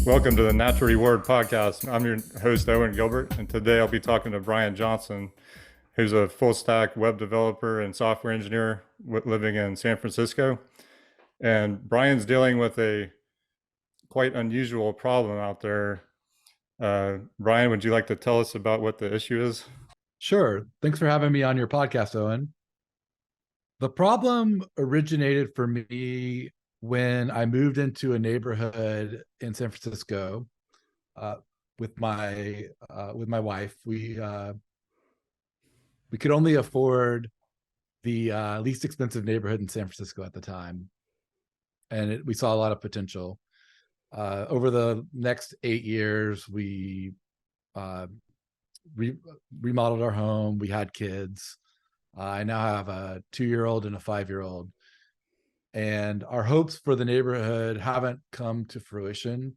Welcome to the Natural Reward Podcast. I'm your host, Owen Gilbert, and today I'll be talking to Brian Johnson, who's a full stack web developer and software engineer living in San Francisco. And Brian's dealing with a quite unusual problem out there. Brian, would you like to tell us about what the issue is? Sure. Thanks for having me on your podcast, Owen. The problem originated for me when I moved into a neighborhood in San Francisco uh, with my wife. We could only afford the least expensive neighborhood in San Francisco at the time, and we saw a lot of potential. Over the next 8 years, we uh, remodeled our home. We had kids. I now have a 2-year-old and a 5-year-old. And our hopes for the neighborhood haven't come to fruition.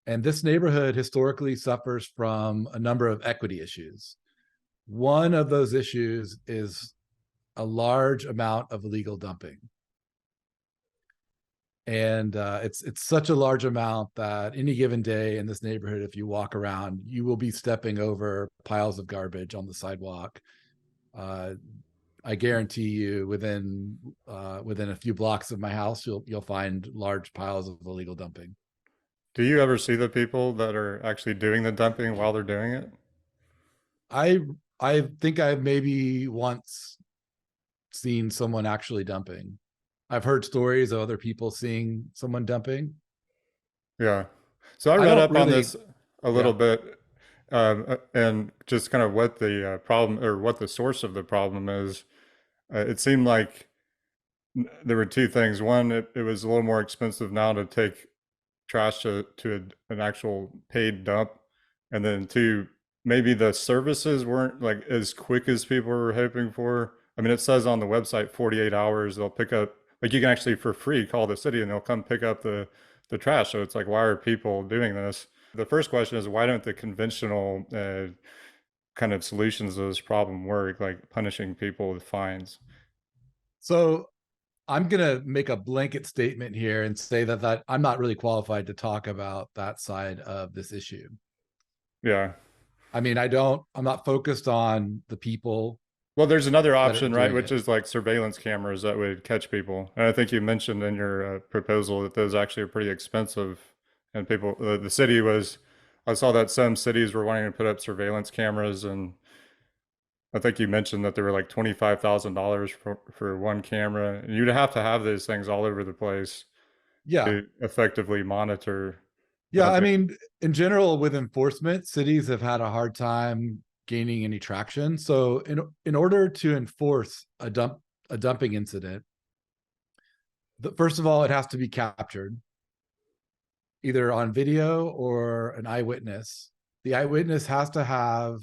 And this neighborhood historically suffers from a number of equity issues. One of those issues is a large amount of illegal dumping. And it's such a large amount that any given day in this neighborhood, if you walk around, you will be stepping over piles of garbage on the sidewalk. I guarantee you, within a few blocks of my house, you'll find large piles of illegal dumping. Do you ever see the people that are actually doing the dumping while they're doing it? I I think I've maybe once seen someone actually dumping. I've heard stories of other people seeing someone dumping. Yeah. So I I read don't up on really, this a little yeah. bit, and just kind of what the problem or what the source of the problem is. It seemed like there were two things. One, it was a little more expensive now to take trash to an actual paid dump. And then two, maybe the services weren't like as quick as people were hoping for. I mean, it says on the website 48 hours they'll pick up, like you can actually for free call the city and they'll come pick up the trash. So it's like, why are people doing this? The first question is, why don't the conventional kind of solutions to this problem work, like punishing people with fines? So I'm gonna make a blanket statement here and say that I'm not really qualified to talk about that side of this issue. Yeah. I mean, I'm not focused on the people Well, there's another that are option, right, doing which it. is like surveillance cameras that would catch people. And I think you mentioned in your proposal that those actually are pretty expensive. And people, the city was, I saw that some cities were wanting to put up surveillance cameras, and I think you mentioned that they were like $25,000 for one camera. And you'd have to have those things all over the place Yeah. to effectively monitor Yeah, I dumping. mean, in general, with enforcement, cities have had a hard time gaining any traction. So, in order to enforce a dumping incident, first of all, it has to be captured either on video or an eyewitness. The eyewitness has to have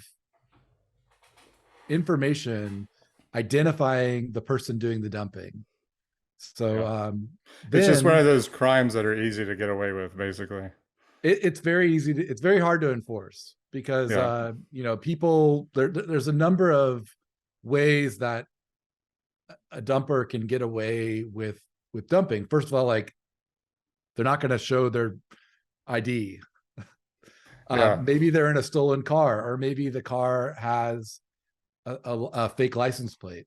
information identifying the person doing the dumping. So Yeah. It's just one then of those crimes that are easy to get away with, basically. it's very easy it's very hard to enforce because Yeah. people there's a number of ways that a dumper can get away with dumping. First of all, like, they're not going to show their ID. Yeah. Maybe they're in a stolen car, or maybe the car has a fake license plate.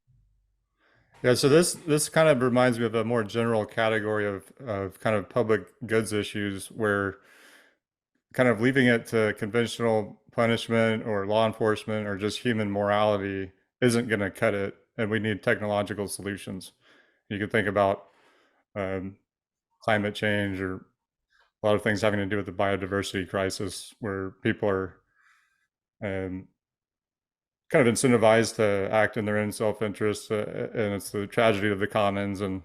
Yeah, so this kind of reminds me of a more general category of kind of public goods issues where kind of leaving it to conventional punishment or law enforcement or just human morality isn't going to cut it, and we need technological solutions. You can think about um, climate change or a lot of things having to do with the biodiversity crisis, where people are um, kind of incentivized to act in their own self-interest, and it's the tragedy of the commons, and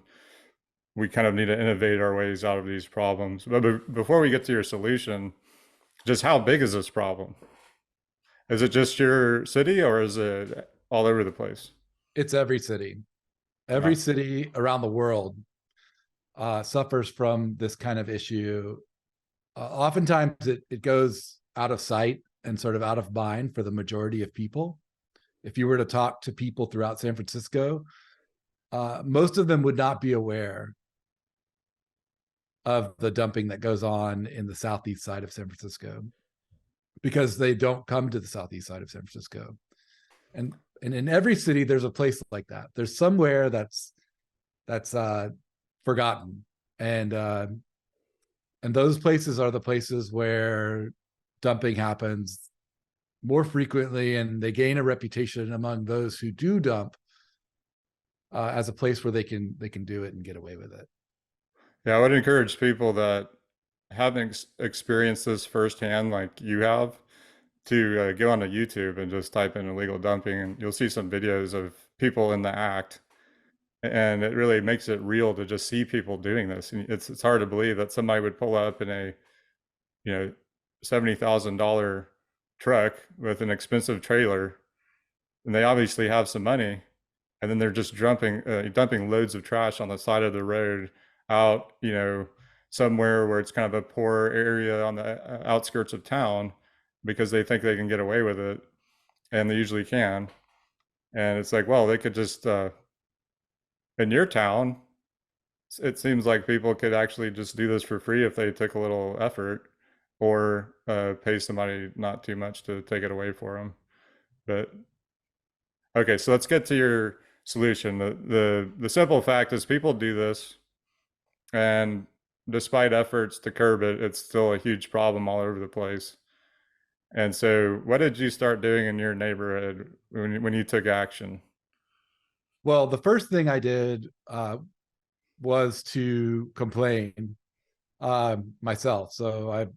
we kind of need to innovate our ways out of these problems. But before we get to your solution, just how big is this problem? Is it just your city or is it all over the place? It's every Yeah. city around the world suffers from this kind of issue. Oftentimes it goes out of sight and sort of out of mind for the majority of people. If you were to talk to people throughout San Francisco, most of them would not be aware of the dumping that goes on in the southeast side of San Francisco, because they don't come to the southeast side of San Francisco. And in every city there's a place like that. There's somewhere that's forgotten. And those places are the places where dumping happens more frequently, and they gain a reputation among those who do dump as a place where they can do it and get away with it. Yeah, I would encourage people that haven't experienced this firsthand, like you have, to go onto YouTube and just type in illegal dumping, and you'll see some videos of people in the act. And it really makes it real to just see people doing this. And it's hard to believe that somebody would pull up in a, you know, $70,000 truck with an expensive trailer, and they obviously have some money, and then they're just dumping loads of trash on the side of the road out, somewhere where it's kind of a poor area on the outskirts of town, because they think they can get away with it, and they usually can. And it's like, well, they could just in your town, it seems like people could actually just do this for free if they took a little effort, or pay somebody not too much to take it away for them. But okay, so let's get to your solution. The simple fact is people do this, and despite efforts to curb it, it's still a huge problem all over the place. And so, what did you start doing in your neighborhood when you took action? Well, the first thing I did was to complain myself. So I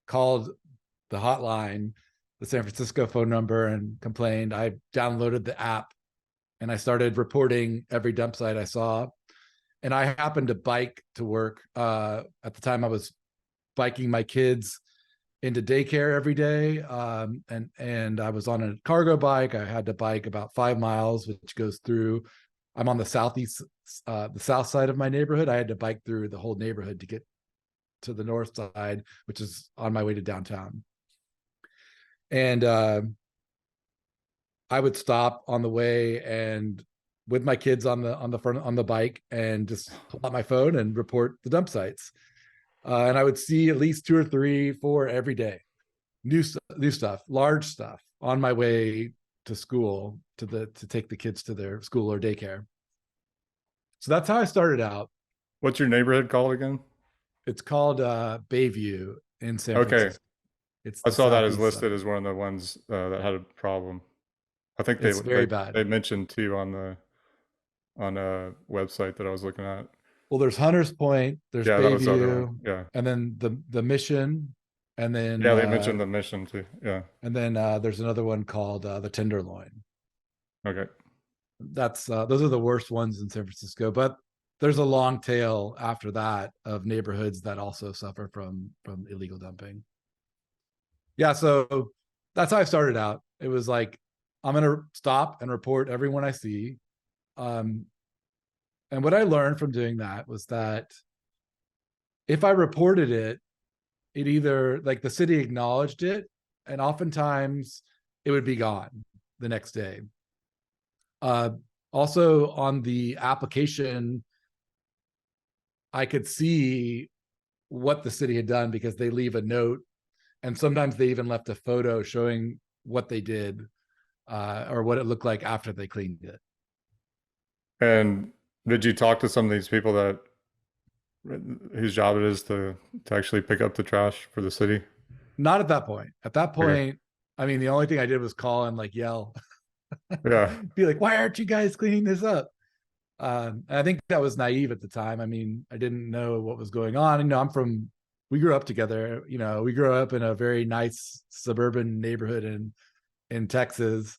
called the hotline, the San Francisco phone number, and complained. I downloaded the app and I started reporting every dump site I saw. And I happened to bike to work. At the time, I was biking my kids into daycare every day, and I was on a cargo bike. I had to bike about 5 miles, which goes through. I'm on the the south side of my neighborhood. I had to bike through the whole neighborhood to get to the north side, which is on my way to downtown. And I would stop on the way and with my kids on the front on the bike, and just pull out my phone and report the dump sites. And I would see at least 2 or 3, 4 every day, new stuff, large stuff on my way to school, to take the kids to their school or daycare. So that's how I started out. What's your neighborhood called again? It's called Bayview in San Okay, Francisco. It's I the saw that as southeast listed side. as one of the ones that had a problem. I think It's very bad. they mentioned too on a website that I was looking at. Well, there's Hunters Point, there's Yeah, that was the other one. Bayview, Yeah, and then the Mission, and then yeah, they mentioned the mission too. Yeah. there's another one called the Tenderloin. Okay. That's those are the worst ones in San Francisco, but there's a long tail after that of neighborhoods that also suffer from illegal dumping. Yeah, so that's how I started out. It was like, I'm gonna stop and report everyone I see. Um, and what I learned from doing that was that if I reported it, it either, like, the city acknowledged it, and oftentimes it would be gone the next day. Uh, Also on the application, I could see what the city had done because they leave a note, and sometimes they even left a photo showing what they did, or what it looked like after they cleaned it. And did you talk to some of these people that whose job it is to actually pick up the trash for the city? Not at that point. At that Okay. point, I mean, the only thing I did was call and like yell, Yeah. be like, "Why aren't you guys cleaning this up?" And I think that was naive at the time. I mean, I didn't know what was going on. We grew up together. We grew up in a very nice suburban neighborhood in Texas,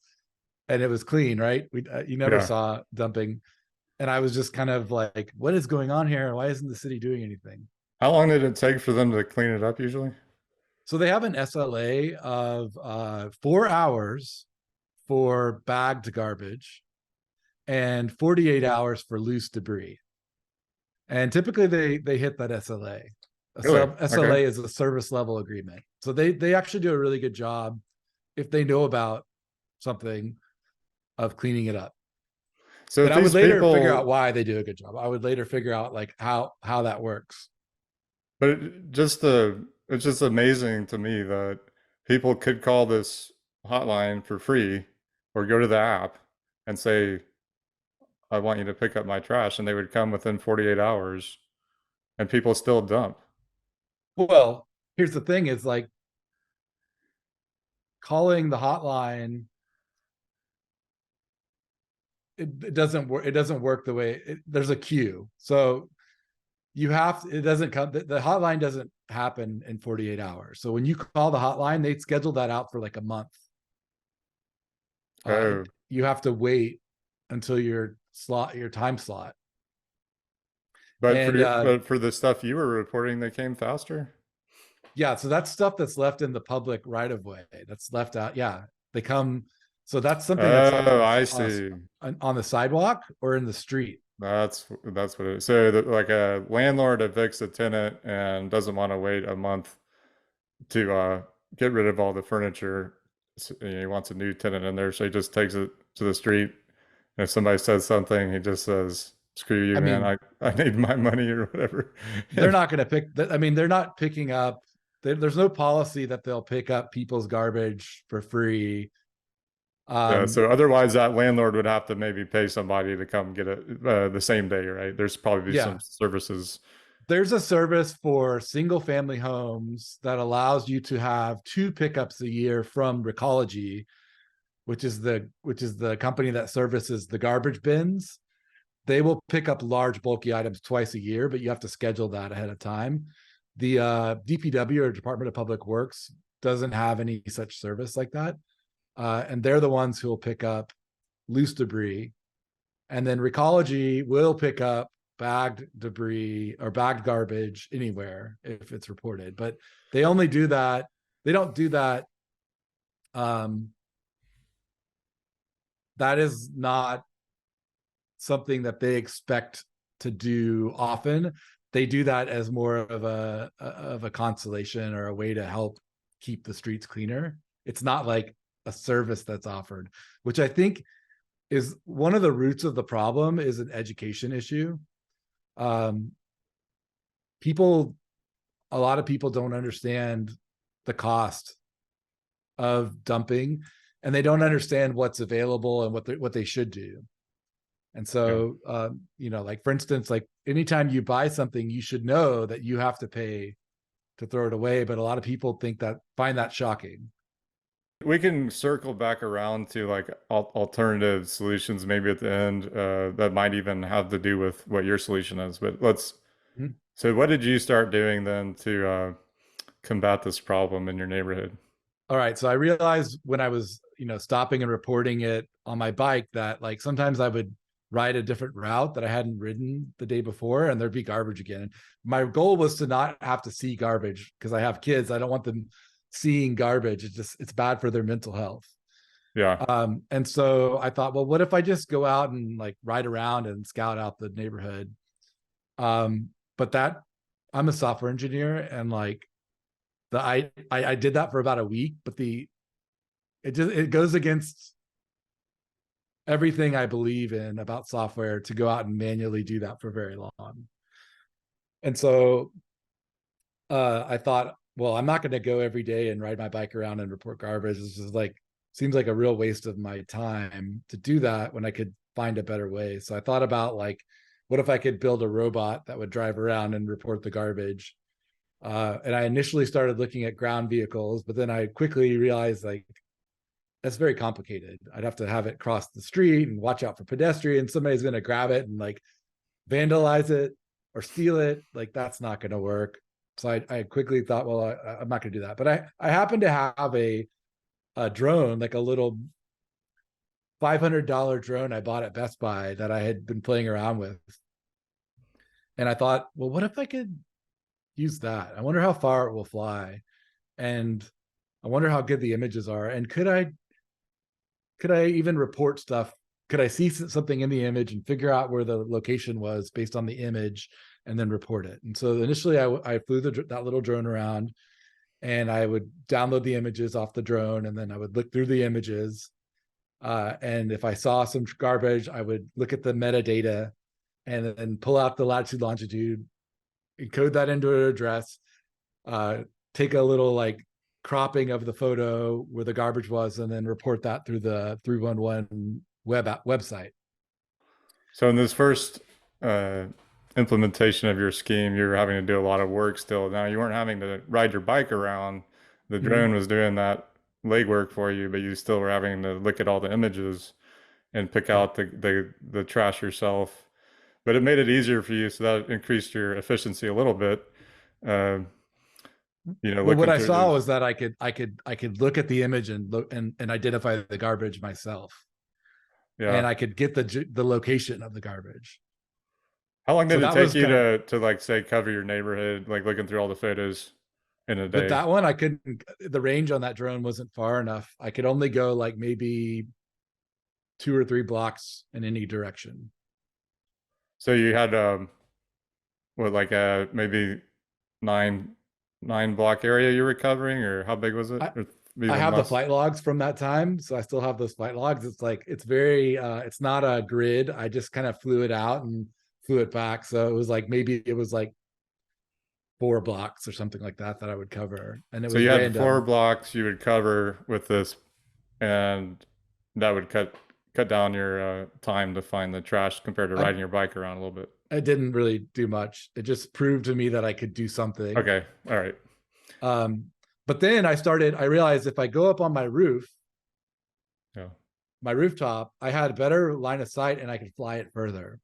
and it was clean, right? You never Yeah. saw dumping, and I was just kind of like, "What is going on here? Why isn't the city doing anything?" How long did it take for them to clean it up usually? So they have an SLA of 4 hours for bagged garbage and 48 hours for loose debris. And typically they hit that SLA. Really? Okay. SLA is a service level agreement. So they actually do a really good job if they know about something, of cleaning it up. So And if I would these later figure out people, why they do a good job. I would later figure out like how that works. But it's just amazing to me that people could call this hotline for free or go to the app and say, I want you to pick up my trash, and they would come within 48 hours, and people still dump. Well, here's the thing: is like calling the hotline. It doesn't work. It doesn't work the way there's a queue. So you have it doesn't come the hotline doesn't happen in 48 hours. So when you call the hotline, they schedule that out for like a month. Oh, You have to wait until your time slot. And but for the stuff you were reporting, they came faster. yeah, so that's stuff that's left in the public right of way. That's left out. Yeah, they come. So that's something that's left Oh, I see. on the sidewalk or in the street. That's what it is. So like a landlord evicts a tenant and doesn't want to wait a month to get rid of all the furniture. So, he wants a new tenant in there, so he just takes it to the street. And if somebody says something, he just says, "Screw you, I man! mean, I need my money or whatever." they're not going to pick. I mean, they're not picking up. There's no policy that they'll pick up people's garbage for free. Yeah, Um, so otherwise that landlord would have to maybe pay somebody to come get it the same day, right? There's probably some yeah, services. there's a service for single family homes that allows you to have 2 pickups a year from Recology, which is the company that services the garbage bins. They will pick up large bulky items twice a year, but you have to schedule that ahead of time. The DPW, or Department of Public Works, doesn't have any such service like that, and they're the ones who will pick up loose debris, and then Recology will pick up bagged debris or bagged garbage anywhere if it's reported. But they only do that. They don't do that. Um, that is not something that they expect to do often. They do that as more of a consolation or a way to help keep the streets cleaner. It's not like a service that's offered, which I think is one of the roots of the problem, is an education issue. Um, people, a lot of people don't understand the cost of dumping, and they don't understand what's available and what they should do. And Yeah. so, like for instance, like anytime you buy something, you should know that you have to pay to throw it away. But a lot of people find that shocking. We can circle back around to like alternative solutions maybe at the end that might even have to do with what your solution is. But Mhm. so what did you start doing then to combat this problem in your neighborhood? All right. So I realized when I was, stopping and reporting it on my bike that like sometimes I would ride a different route that I hadn't ridden the day before, and there'd be garbage again. And my goal was to not have to see garbage because I have kids. I don't want them seeing garbage. It's bad for their mental health. Yeah. And so I thought, well, what if I just go out and like ride around and scout out the neighborhood? But that I'm a software engineer, and like I did that for about a week, but it goes against everything I believe in about software to go out and manually do that for very long. And so I thought, well, I'm not going to go every day and ride my bike around and report garbage. It's just like seems like a real waste of my time to do that when I could find a better way. So I thought about like, what if I could build a robot that would drive around and report the garbage? And I initially started looking at ground vehicles, but then I quickly realized like that's very complicated. I'd have to have it cross the street and watch out for pedestrians. Somebody's going to grab it and like vandalize it or steal it. Like that's not going to work. So I quickly thought, well, I'm not going to do that. But I happen to have a drone, like a little $500 drone I bought at Best Buy that I had been playing around with. And I thought, well, what if I could use that? I wonder how far it will fly. And I wonder how good the images are. And could I even report stuff? Could I see something in the image and figure out where the location was based on the image and then report it? And so initially I flew that little drone around, and I would download the images off the drone, and then I would look through the images. And if I saw some garbage, I would look at the metadata and then pull out the latitude, longitude, encode that into an address, uh, take a little like cropping of the photo where the garbage was, and then report that through the 311 website. So in this first uh, implementation of your scheme, you were having to do a lot of work still. Now you weren't having to ride your bike around. The Mhm. drone was doing that legwork for you, but you still were having to look at all the images and pick Yeah. out the trash yourself. But it made it easier for you, so that increased your efficiency a little bit. Uh, Well, what looking I through saw those. was that I could look at the image and look and identify the garbage myself, Yeah. and I could get the location of the garbage. How long So did it that take was you kind of, to like say cover your neighborhood, like looking through all the photos in a with day? that one, I couldn't, the range on that drone wasn't far enough. I could only go like maybe 2 or 3 blocks in any direction. So you had what like maybe nine nine block area you were coving, or how big was it? I, Or I even have the less? flight logs from that time, so I still have those flight logs. It's like it's very it's not a grid. I just kind of flew it out and flew it back. So it was like maybe it was like 4 blocks or something like that I would cover, and it So was you had four random. blocks you would cover with this, and that would cut down your time to find the trash compared to I riding your bike around a little bit. I didn't really do much. It just proved to me that I could do something. Okay, all right. Um, but then I realized if I go up on Yeah. my rooftop, I had a better line of sight and I could fly it further.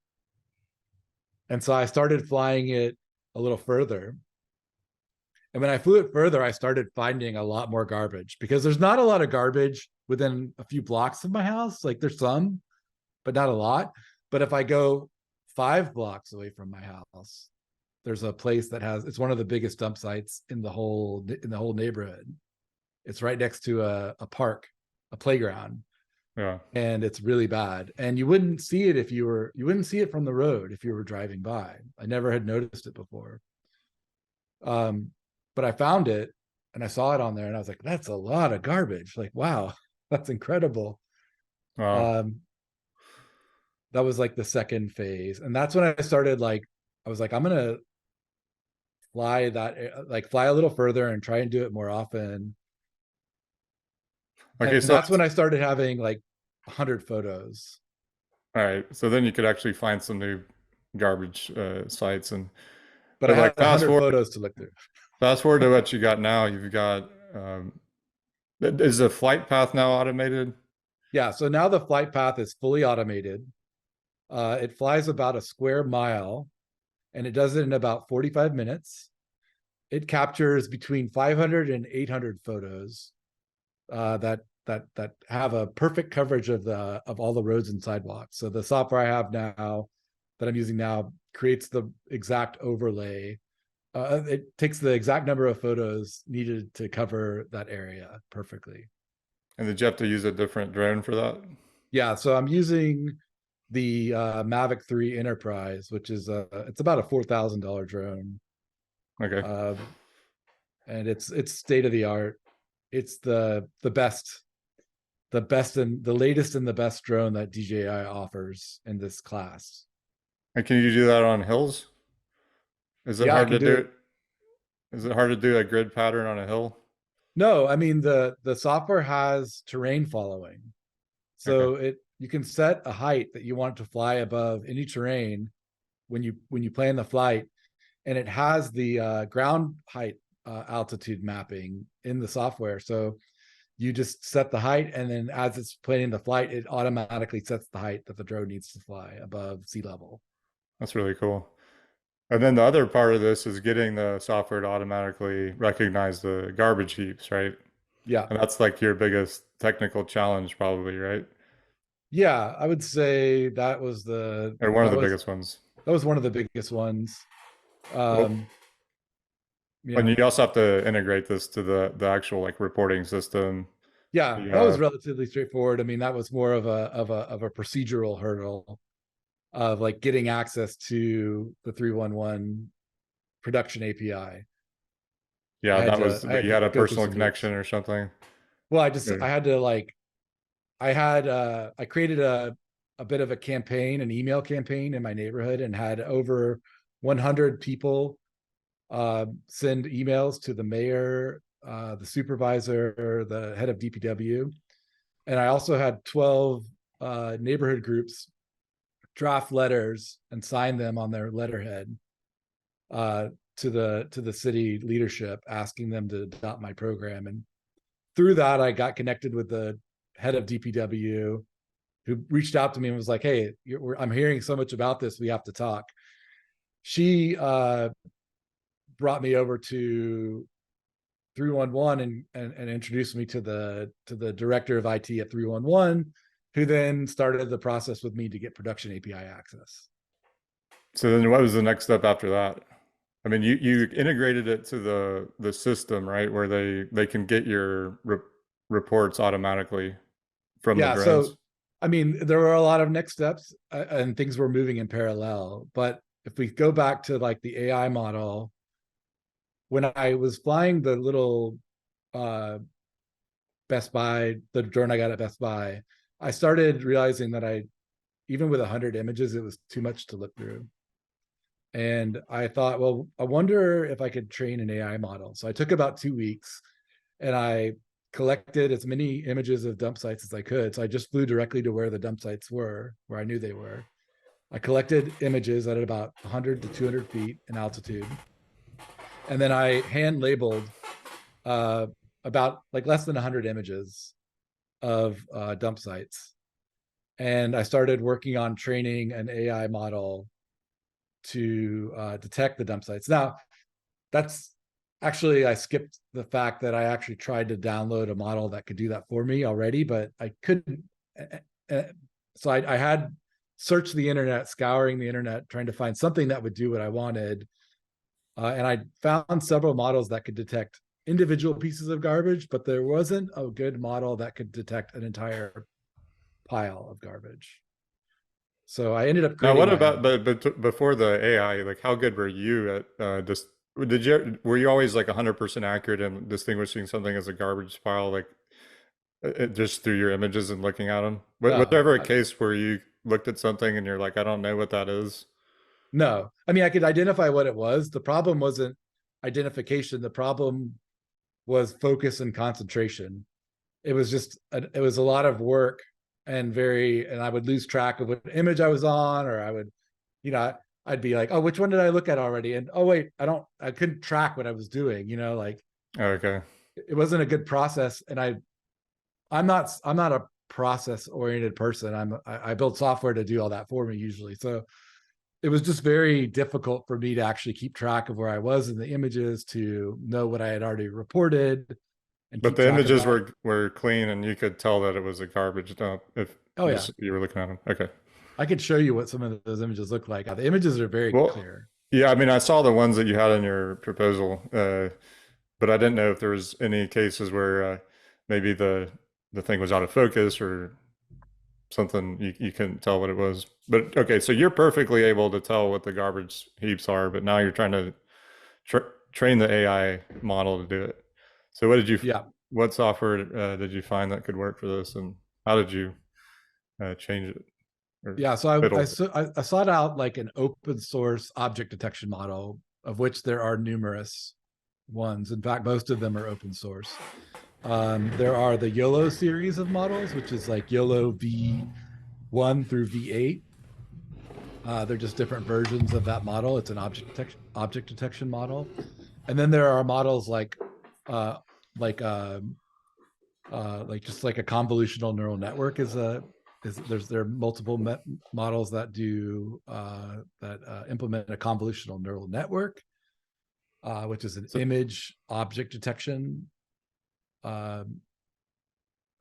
And so I started flying it a little further. And when I flew it further, I started finding a lot more garbage because there's not a lot of garbage within a few blocks of my house. Like there's some, but not a lot. But if I go 5 blocks away from my house, there's a place that has, it's one of the biggest dump sites in the whole neighborhood. It's right next to a park, a playground, Yeah. and it's really bad. And you wouldn't see it from the road if you were driving by. I never had noticed it before. Um, but I found it and I saw it on there and I was like, that's a lot of garbage. Like, wow, that's incredible. Wow. Um, that was like the second phase. And that's when I started like, I was like, I'm gonna fly a little further and try and do it more often. Okay, And so that's when I started having like 100 photos. all right. So then you could actually find some new garbage sites and But I but like had 100 photos to look through. fast forward to what you got now. You've got is the flight path now automated? Yeah, so now the flight path is fully automated. It flies about a square mile and it does it in about 45 minutes. It captures between 500 and 800 photos that have a perfect coverage of all the roads and sidewalks. So the software I have now that I'm using now creates the exact overlay. It takes the exact number of photos needed to cover that area perfectly. And did you have to use a different drone for that? Yeah, so I'm using the Mavic 3 Enterprise, which is it's about a $4,000 drone, Okay. uh, and it's state of the art. It's the best and the latest and the best drone that DJI offers in this class. And can you do that on hills? Is it Yeah, I hard can to do do it. it? Is it hard to do a grid pattern on a hill? No, I mean the software has terrain following, Okay. so it you can set a height that you want to fly above any terrain when you plan the flight, and it has the ground height altitude mapping in the software. So you just set the height, and then as it's planning the flight, it automatically sets the height that the drone needs to fly above sea level. That's really cool. And then the other part of this is getting the software to automatically recognize the garbage heaps, right? Yeah, And that's like your biggest technical challenge, probably, right? yeah, I would say that was the Or one of that the was biggest ones. that was one of the biggest ones. Well, Um, and yeah, you also have to integrate this to the actual like reporting system. yeah, The that was relatively straightforward. I mean, that was more of a procedural hurdle of like getting access to the 311 production API. yeah, that was I but had you to had a go through personal some hoops. connection or something. Well, Yeah. I had to like I created a bit of a campaign, an email campaign in my neighborhood, and had over 100 people send emails to the mayor, the supervisor, the head of DPW. And I also had 12 neighborhood groups draft letters and sign them on their letterhead to the city leadership, asking them to adopt my program. And through that, I got connected with the head of DPW, who reached out to me and was like, "Hey, I'm hearing so much about this. We have to talk." She brought me over to 311 and introduced me to the director of IT at 311, who then started the process with me to get production API access. So then what was the next step after that? I mean, you integrated it to the system, right? Where they can get your reports automatically from the Yeah, so drones. I mean, there were a lot of next steps and things were moving in parallel. But if we go back to like the AI model, when I was flying the little uh, Best Buy, the drone I got at Best Buy, I started realizing that even with 100 images, it was too much to look through. And I thought, well, I wonder if I could train an AI model. So I took about 2 weeks and I collected as many images of dump sites as I could. So I just flew directly to where the dump sites were, where I knew they were. I collected images at about 100 to 200 feet in altitude. And then I hand labeled uh, about like less than 100 images of dump sites. And I started working on training an AI model to detect the dump sites. Now, that's actually, I skipped the fact that I actually tried to download a model that could do that for me already, but I couldn't. So I had searched the internet, scouring the internet, trying to find something that would do what I wanted. And I found several models that could detect individual pieces of garbage, but there wasn't a good model that could detect an entire pile of garbage. So I ended up Now, creating what my about own. but before the AI? Like, how good were you at just? Did you were you always like 100% accurate in distinguishing something as a garbage pile, like just through your images and looking at them? Was there No, ever a case where you looked at something and you're like, I don't know what that is? no. I mean, I could identify what it was. The problem wasn't identification. The problem was focus and concentration. It was a lot of work and I would lose track of what image I was on, or I would, you know, I'd be like, oh, which one did I look at already? And oh wait, I couldn't track what I was doing, like Okay. it wasn't a good process. And I'm not a process oriented person. I build software to do all that for me usually. So it was just very difficult for me to actually keep track of where I was in the images, to know what I had already reported and But keep the track of images that. were clean, and you could tell that it was a garbage dump if Oh yeah, just you were looking at them. Okay. I could show you what some of those images look like. The images are very Well, clear. yeah, I mean, I saw the ones that you had in your proposal, but I didn't know if there was any cases where maybe the thing was out of focus or something you couldn't tell what it was. But okay, so you're perfectly able to tell what the garbage heaps are, but now you're trying to train the AI model to do it. So Yeah, what software did you find that could work for this, and how did you change it or yeah. So fiddle with it? I sought out like an open source object detection model, of which there are numerous ones. In fact, most of them are open source. There are the YOLO series of models, which is like YOLO V1 through V8. They're just different versions of that model. It's an object detection model. And then there are models uh, like like just like a convolutional neural network there are multiple models that do that implement a convolutional neural network, which is an So, image object detection uh,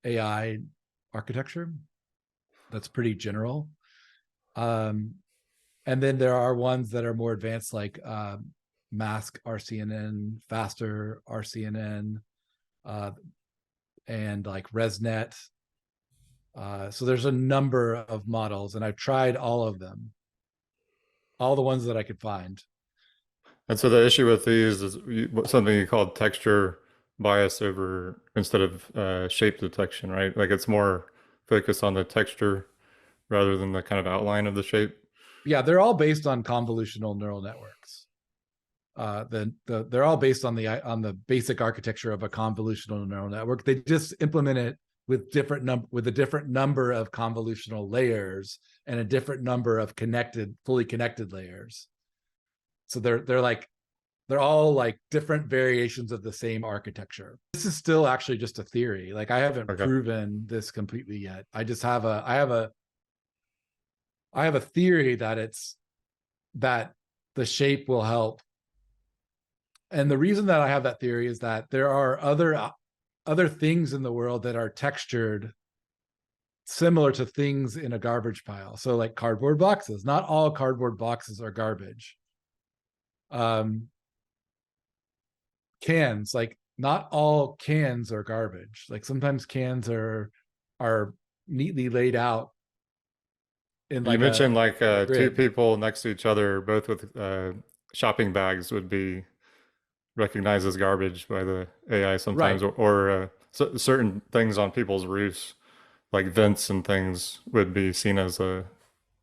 AI architecture that's pretty general. Um, and then there are ones that are more advanced, like mask RCNN, faster RCNN, uh, and like ResNet. So there's a number of models, and I've tried all of them, all the ones that I could find. and so the issue with these is something you call texture bias over instead of shape detection, right? Like it's more focused on the texture rather than the kind of outline of the shape. Yeah, they're all based on convolutional neural networks. they're all based on the basic architecture of a convolutional neural network. They just implement it with a different number of convolutional layers and a different number of fully connected layers. So they're all like different variations of the same architecture. This is still actually just a theory. Like I haven't Okay. proven this completely yet. I just have a theory that the shape will help. And the reason that I have that theory is that there are other things in the world that are textured similar to things in a garbage pile. So like cardboard boxes. Not all cardboard boxes are garbage. Cans, like not all cans are garbage. Like sometimes cans are neatly laid out in You like mentioned a like two grid. people next to each other, both with shopping bags, would be recognized as garbage by the AI sometimes, Right. or certain things on people's roofs, like vents and things, would be seen as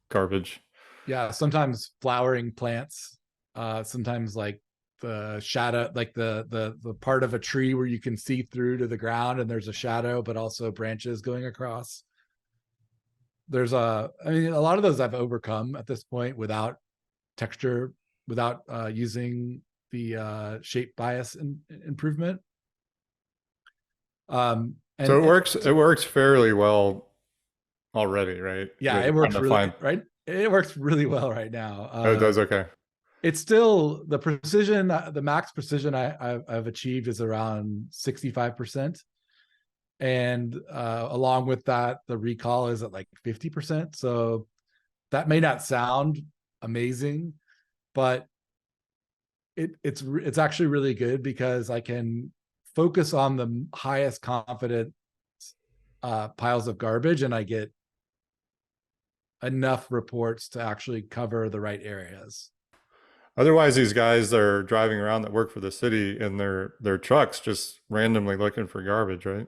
garbage. Yeah, sometimes flowering plants, sometimes like the shadow, like the part of a tree where you can see through to the ground and there's a shadow but also branches going across. I mean, a lot of those I've overcome at this point without texture, without using the shape bias improvement. So And it works fairly well already, right? yeah, You're it trying works to find. really right. It works really well right now. Oh, it does, okay. It's still the precision, the max precision I've achieved is around 65%. And along with that, the recall is at like 50%. So that may not sound amazing, but it's actually really good because I can focus on the highest confidence piles of garbage and I get enough reports to actually cover the right areas. Otherwise, these guys that are driving around that work for the city in their trucks just randomly looking for garbage, right?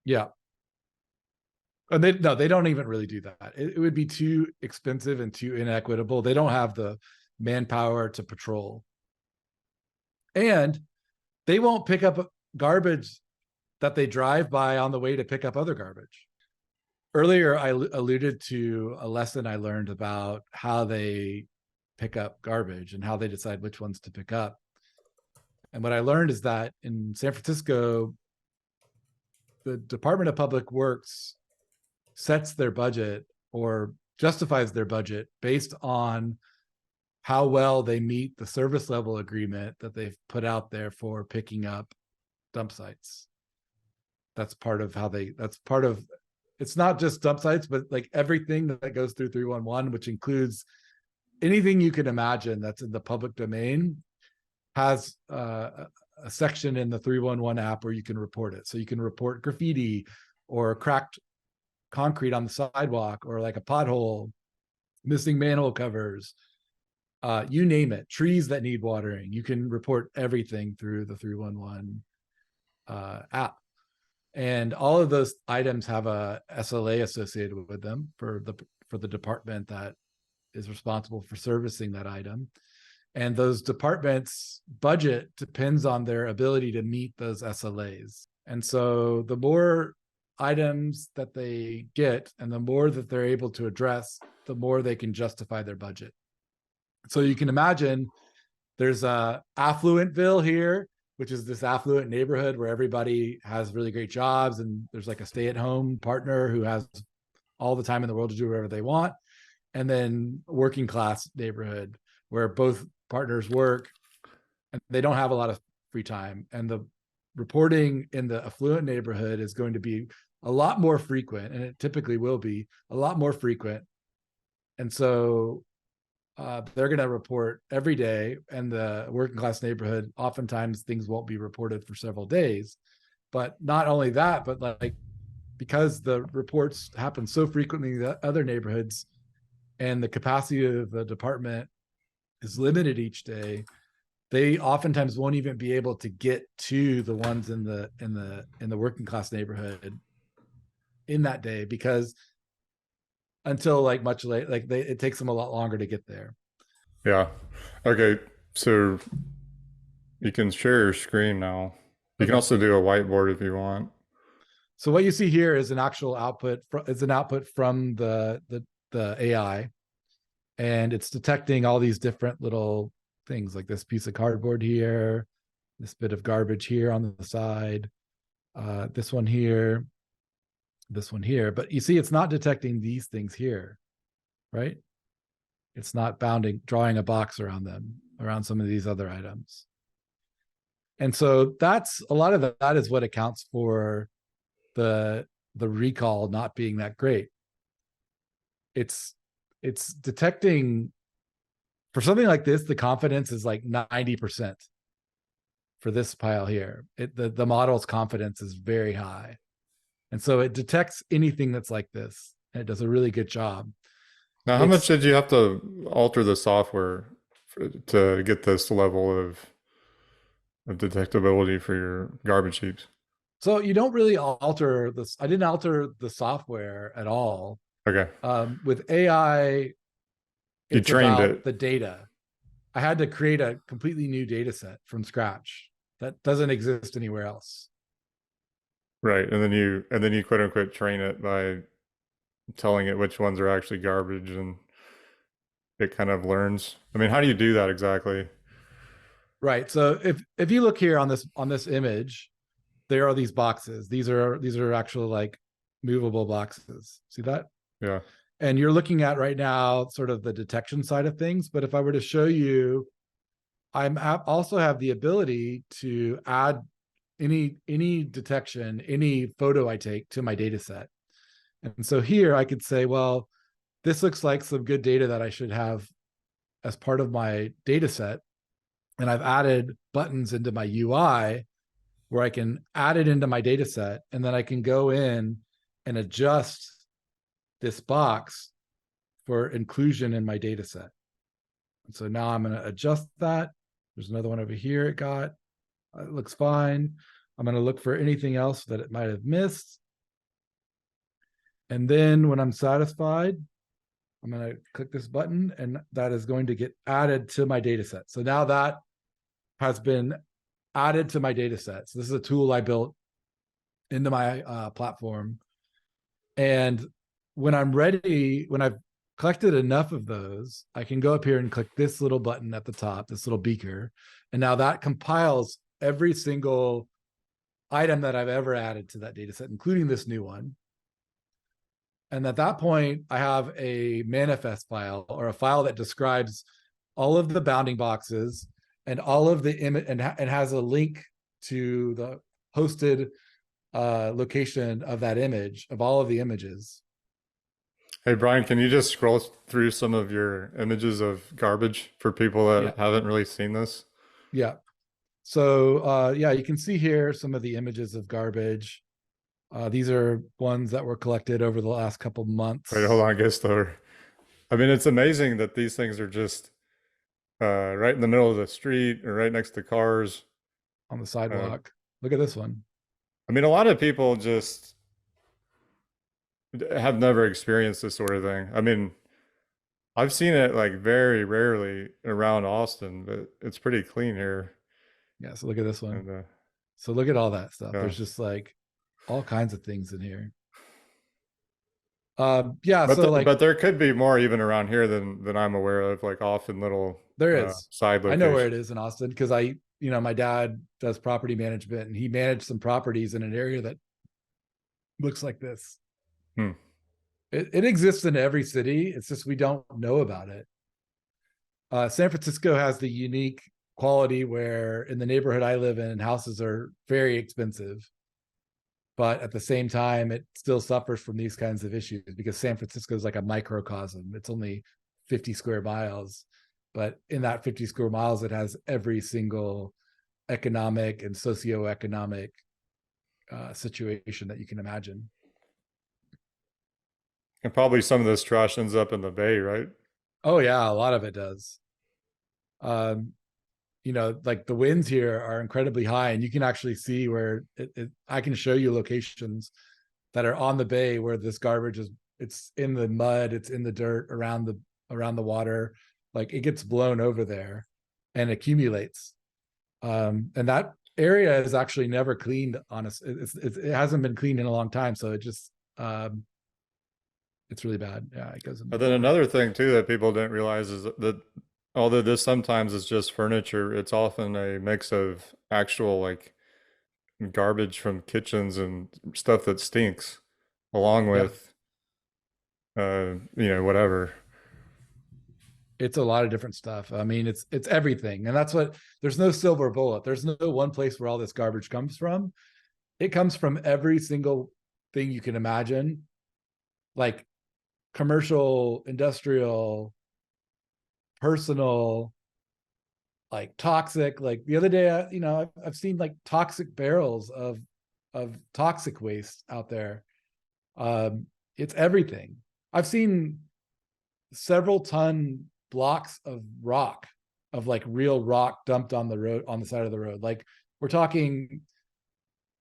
Yeah. And they don't even really do that. It would be too expensive and too inequitable. They don't have the manpower to patrol. And they won't pick up garbage that they drive by on the way to pick up other garbage. Earlier, I alluded to a lesson I learned about how they pick up garbage and how they decide which ones to pick up. And what I learned is that in San Francisco, the Department of Public Works sets their budget or justifies their budget based on how well they meet the service level agreement that they've put out there for picking up dump sites. That's part of it's not just dump sites, but like everything that goes through 311, which includes anything you can imagine that's in the public domain, has a section in the 311 app where you can report it. So you can report graffiti or cracked concrete on the sidewalk or like a pothole, missing manhole covers, you name it, trees that need watering. You can report everything through the 311 app. And all of those items have a SLA associated with them for the department that is responsible for servicing that item. And those departments' budget depends on their ability to meet those SLAs. And so the more items that they get and the more that they're able to address, the more they can justify their budget. So you can imagine there's a affluentville here, which is this affluent neighborhood where everybody has really great jobs and there's like a stay-at-home partner who has all the time in the world to do whatever they want. And then working class neighborhood where both partners work and they don't have a lot of free time. And the reporting in the affluent neighborhood is going to be a lot more frequent, and it typically will be a lot more frequent. And so they're going to report every day, and the working class neighborhood, oftentimes things won't be reported for several days. But not only that, but like because the reports happen so frequently in other neighborhoods and the capacity of the department is limited each day, they oftentimes won't even be able to get to the ones in the working class neighborhood in that day because until like much late, like it takes them a lot longer to get there. Yeah. Okay. So You can share your screen now. You can Okay. also do a whiteboard if you want. So what you see here is an actual output. It's an output from the AI, and it's detecting all these different little things, like this piece of cardboard here, this bit of garbage here on the side, this one here, this one here. But you see, it's not detecting these things here, right? It's not drawing a box around them, around some of these other items. And so that's a lot of that is what accounts for the recall not being that great. It's detecting, for something like this, the confidence is like 90% for this pile here. The model's confidence is very high. And so it detects anything that's like this. And it does a really good job. Now, how much It's did you have to alter the software to get this level of detectability for your garbage heaps? So you don't really alter this. I didn't alter the software at all. Okay. With AI, You it's trained about it, the data. I had to create a completely new data set from scratch that doesn't exist anywhere else. right? And then you quote unquote train it by telling it which ones are actually garbage and it kind of learns. I mean, how do you do that exactly? Right. So if you look here on this image, there are these boxes. These are actually like movable boxes. See that? Yeah. And you're looking at right now sort of the detection side of things. But if I were to show you, also have the ability to add any detection, any photo I take to my data set. And so here I could say, well, this looks like some good data that I should have as part of my data set. And I've added buttons into my UI where I can add it into my data set, and then I can go in and adjust this box for inclusion in my data set. And so now I'm going to adjust that. There's another one over here. It looks fine. I'm going to look for anything else that it might have missed. And then when I'm satisfied, I'm going to click this button, and that is going to get added to my data set. So now that has been added to my data set. So this is a tool I built into my platform. And when I'm ready, when I've collected enough of those, I can go up here and click this little button at the top, this little beaker. And now that compiles every single item that I've ever added to that data set, including this new one. And at that point, I have a manifest file, or a file that describes all of the bounding boxes and all of the image, and has a link to the hosted location of that image, of all of the images. Hey, Brian, can you just scroll through some of your images of garbage for people Yeah. that haven't really seen this? Yeah. So yeah, you can see here some of the images of garbage. These are ones that were collected over the last couple Wait, hold months on, I guess though. I mean, it's amazing that these things are just right in the middle of the street or right next to cars. on the Uh, sidewalk. Look at this one. I mean, a lot of people just have never experienced this sort of thing. I mean, I've seen it like very rarely around Austin, but it's pretty clean here. Yeah, so look at this one. And So look at all that stuff. yeah, There's just like all kinds of things in here. Yeah, but so like but there could be more even around here than I'm aware of, like off in little there is. side I know where it locations. is in Austin because my dad does property management, and he managed some properties in an area that looks like this. Hmm. It exists in every city. It's just we don't know about it. San Francisco has the unique quality where in the neighborhood I live in, houses are very expensive. But at the same time, it still suffers from these kinds of issues because San Francisco is like a microcosm. It's only 50 square miles. But in that 50 square miles, it has every single economic and socioeconomic situation that you can imagine. And probably some of this trash ends up in the bay, right? Oh, yeah, a lot of it does. Um, like the winds here are incredibly high, and you can actually see where I can show you locations that are on the bay where this garbage is. It's in the mud, it's in the dirt around the water. Like it gets blown over there and accumulates. And that area is actually never cleaned. It hasn't been cleaned in a long time, so it just it's really bad. Yeah, it goes But then into. another thing too that people didn't realize is that although this sometimes is just furniture, it's often a mix of actual like garbage from kitchens and stuff that stinks, along Yeah, with whatever. it's a lot of different stuff. I mean, it's everything, and that's what. There's no silver bullet. There's no one place where all this garbage comes from. It comes from every single thing you can imagine, like commercial, industrial, personal, like toxic. Like the other day, I've seen like toxic barrels of toxic waste out there. It's everything. I've seen several ton blocks of rock, of like real rock dumped on the road, on the side of the road. Like we're talking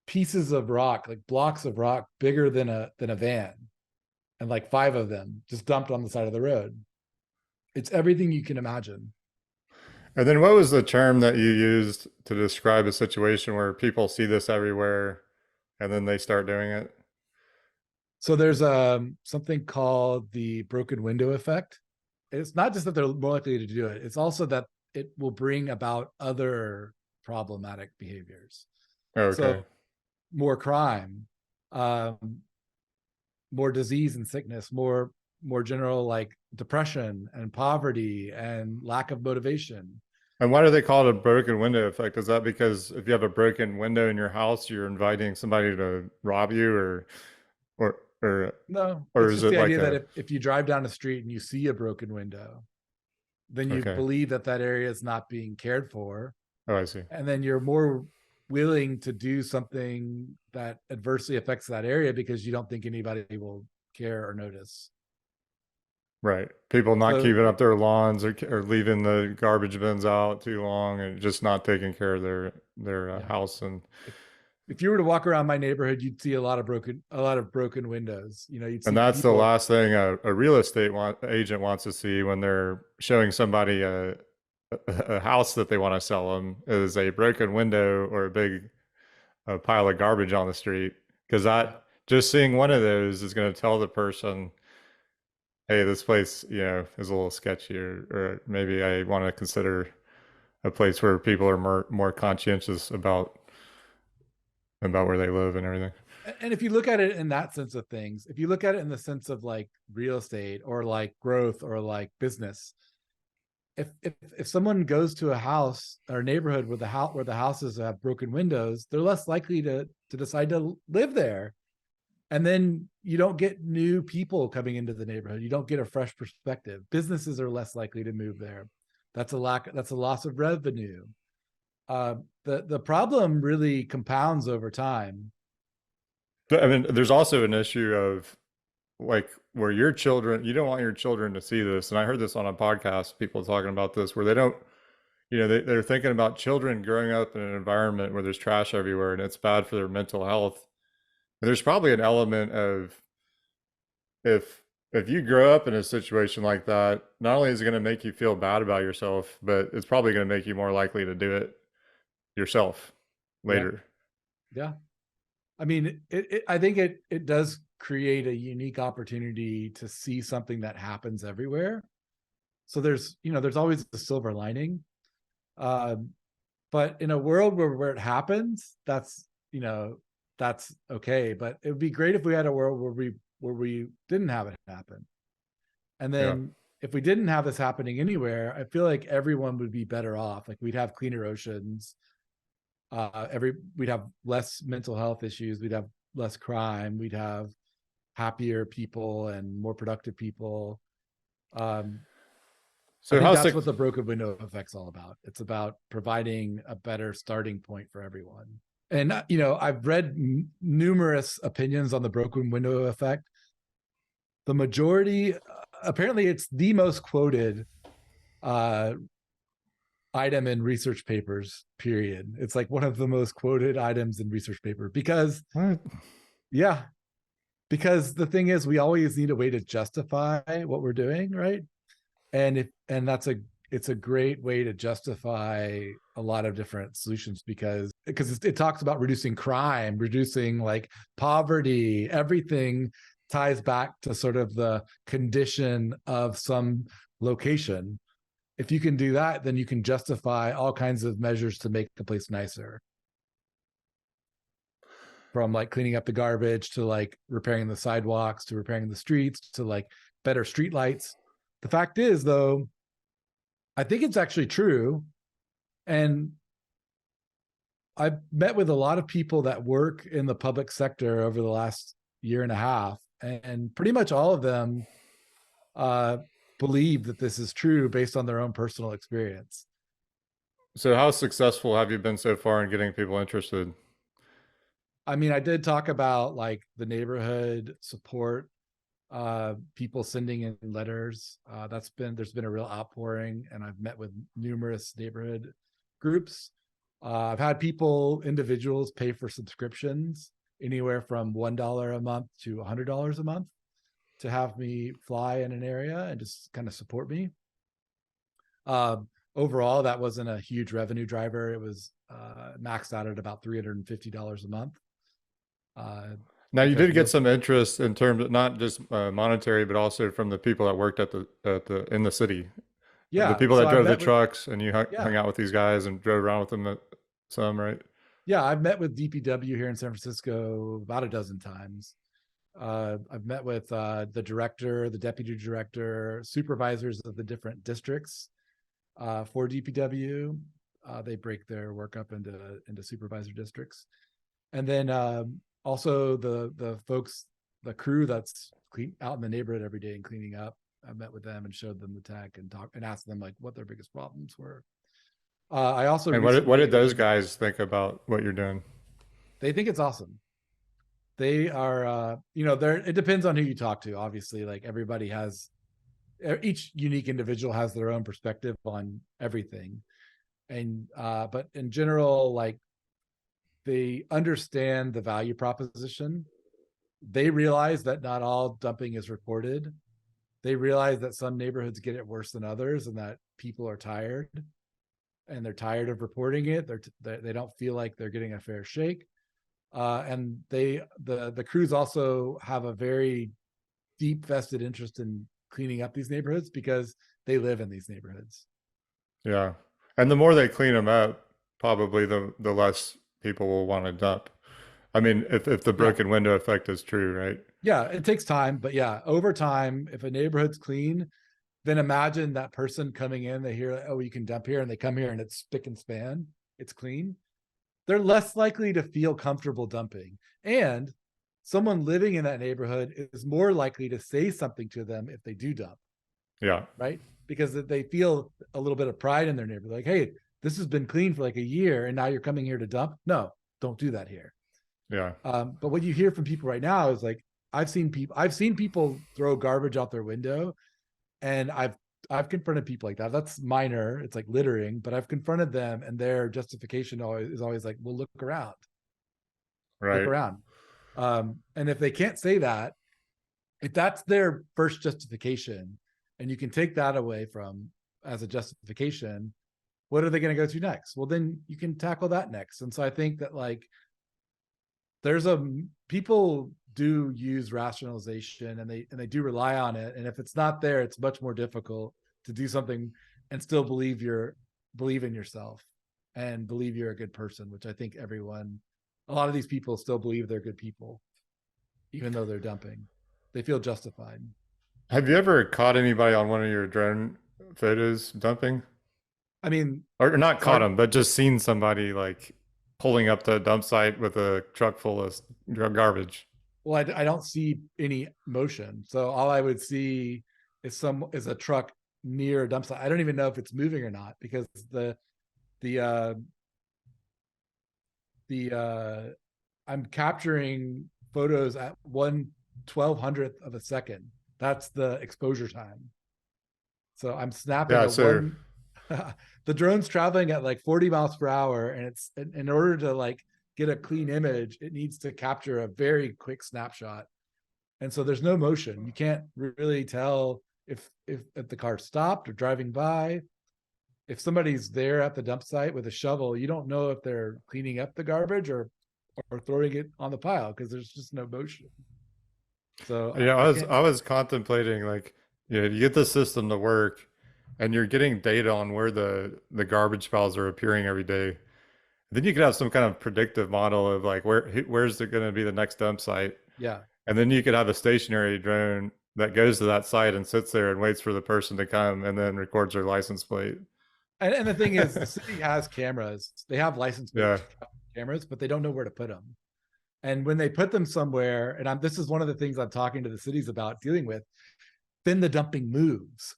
pieces of rock, like blocks of rock bigger than a van, and like 5 of them just dumped on the side of the road. It's everything you can imagine. And then what was the term that you used to describe a situation where people see this everywhere and then they start doing it? So there's something called the broken window effect. It's not just that they're more likely to do it, it's also that it will bring about other problematic behaviors. Okay. So more crime, um, more disease and sickness, more general like depression and poverty and lack of motivation. And why do they call it a broken window effect? Is that because if you have a broken window in your house, you're inviting somebody to rob you, or or No, or it's is just it the like idea that a if you drive down the street and you see a broken window, then you okay? believe that that area is not being cared for, Oh, I see. and then you're more willing to do something that adversely affects that area because you don't think anybody will care or notice. Right. People not So keeping up their lawns or leaving the garbage bins out too long and just not taking care of their yeah, house if, if you were to walk around my neighborhood, you'd see a lot of broken windows. You'd and see that's the people. last thing a real estate agent wants to see when they're showing somebody a house that they want to sell them is a broken window or a big pile of garbage on the street because Yeah, that just seeing one of those is going to tell the person, hey, this place, is a little sketchy, or maybe I want to consider a place where people are more conscientious about where they live and everything. and if you look at it in that sense of things, if you look at it in the sense of like real estate or like growth or like business, if someone goes to a house or a neighborhood where the houses have broken windows, they're less likely to decide to live there. And then you don't get new people coming into the neighborhood. You don't get a fresh perspective. Businesses are less likely to move there. That's a loss of revenue. The problem really compounds over time. But I mean, there's also an issue of like where your children, you don't want your children to see this. And I heard this on a podcast, people talking about this, where they don't, they're thinking about children growing up in an environment where there's trash everywhere and it's bad for their mental health. And there's probably an element of if you grow up in a situation like that, not only is it going to make you feel bad about yourself, but it's probably going to make you more likely to do it yourself Yeah, later. yeah. I mean, I think it does create a unique opportunity to see something that happens everywhere. So there's always a silver lining. Um, but in a world where it happens, that's okay. But it would be great if we had a world where we didn't have it happen. And Yeah. then if we didn't have this happening anywhere, I feel like everyone would be better off. Like we'd have cleaner oceans. We'd have less mental health issues. We'd have less crime. We'd have happier people and more productive people. Um, I So think how's that's the what the broken window effect's all about. It's about providing a better starting point for everyone. And I've read numerous opinions on the broken window effect. The majority, apparently, it's the most quoted uh, item in research papers. Period. It's like one of the most quoted items in research paper because, what? yeah, because the thing is, we always need a way to justify what we're doing, right? And that's it's a great way to justify a lot of different solutions because it talks about reducing crime, reducing like poverty. Everything ties back to sort of the condition of some location. If you can do that, then you can justify all kinds of measures to make the place nicer, from like cleaning up the garbage to like repairing the sidewalks to repairing the streets to like better street lights. The fact is, though, I think it's actually true. And I've met with a lot of people that work in the public sector over the last year and a half, and pretty much all of them uh, believe that this is true based on their own personal experience. So how successful have you been so far in getting people interested? I mean, I did talk about like the neighborhood support, people sending in letters. There's been a real outpouring, and I've met with numerous neighborhood groups. I've had individuals pay for subscriptions anywhere from $1 a month to $100 a month to have me fly in an area and just kind of support me. Overall, that wasn't a huge revenue driver. It was maxed out at about $350 a month. Now you Because did get most, some interest in terms of not just monetary, but also from the people that worked at the in the city, the yeah. people So that I've drove the met with, trucks, and you yeah, hung out with these guys and drove around with them some, right? yeah. I've met with DPW here in San Francisco about a dozen times. I've met with the director, the deputy director, supervisors of the different districts for DPW. They break their work up into supervisor districts, and then also the folks, the crew that's out in the neighborhood every day and cleaning up. I met with them and showed them the tech and talked and asked them like what their biggest problems were. I also And what did those recently, guys think about what you're doing? they think it's awesome. They are, there. It depends on who you talk to. Obviously, like everybody has, each unique individual has their own perspective on everything, and but in general, like they understand the value proposition. They realize that not all dumping is reported. They realize that some neighborhoods get it worse than others, and that people are tired, and they're tired of reporting it. They don't feel like they're getting a fair shake. And the crews also have a very deep vested interest in cleaning up these neighborhoods because they live in these neighborhoods. Yeah, and the more they clean them up, probably the less people will want to dump. I mean, if the Yeah. broken window effect is true, right? Yeah, it takes time, but yeah, over time, if a neighborhood's clean, then imagine that person coming in, they hear, oh, you can dump here, and they come here and it's spick and span, it's clean. They're less likely to feel comfortable dumping. And someone living in that neighborhood is more likely to say something to them if they do dump, Yeah, right? Because they feel a little bit of pride in their neighborhood. Like, hey, this has been clean for like a year and now you're coming here to dump. No, don't do that here. yeah. But what you hear from people right now is like, I've seen people throw garbage out their window, and I've confronted people like that. That's minor. It's like littering, but I've confronted them, and their justification is always like, well, look around, look Right. around. And if they can't say that, if that's their first justification, and you can take that away from as a justification, what are they going to go to next? Well, then you can tackle that next. And so I think that like there's people do use rationalization, and they do rely on it. And if it's not there, it's much more difficult to do something and still believe in yourself and believe you're a good person, which I think a lot of these people still believe they're good people, even though they're dumping. They feel justified. Have you ever caught anybody on one of your drone photos dumping? I mean, Or not it's caught hard. them, but just seen somebody like pulling up the dump site with a truck full of garbage? Well, I don't see any motion. So all I would see is a truck near a dump site. I don't even know if it's moving or not, because the uh I'm capturing photos at 1/1200th of a second. That's the exposure time. So I'm snapping Yeah, a so one. The drone's traveling at like 40 miles per hour, and it's in order to like get a clean image, it needs to capture a very quick snapshot. And so there's no motion. You can't really tell if the car stopped or driving by. if somebody's there at the dump site with a shovel, you don't know if they're cleaning up the garbage or throwing it on the pile because there's just no motion. So Yeah, I I can't. was contemplating like, you get the system to work, and you're getting data on where the garbage piles are appearing every day. Then you could have some kind of predictive model of like where's it going to be the next dump site, Yeah, and then you could have a stationary drone that goes to that site and sits there and waits for the person to come, and then records their license plate. and the thing is, the city has cameras. They have license plate Yeah. cameras, but they don't know where to put them. And when they put them somewhere, and this is one of the things I'm talking to the cities about dealing with, then the dumping moves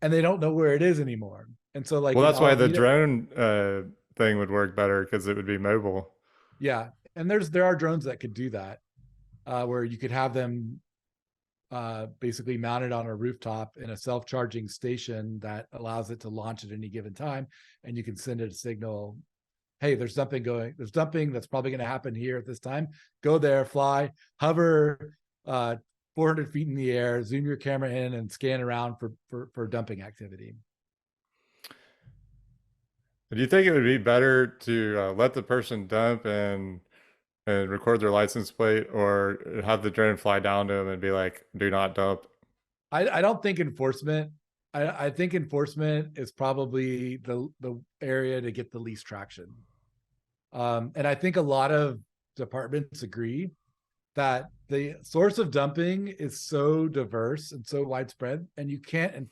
and they don't know where it is anymore. And so, like Well, in that's why the Alameda, drone thing would work better because it would be mobile. yeah, and there are drones that could do that, where you could have them basically mounted on a rooftop in a self-charging station that allows it to launch at any given time, and you can send it a signal. Hey, there's dumping that's probably going to happen here at this time. Go there, fly, hover 400 feet in the air, zoom your camera in, and scan around for dumping activity. Do you think it would be better to let the person dump and record their license plate, or have the drone fly down to them and be like, "Do not dump"? I don't think enforcement. I think enforcement is probably the area to get the least traction. And I think a lot of departments agree that the source of dumping is so diverse and so widespread, and you can't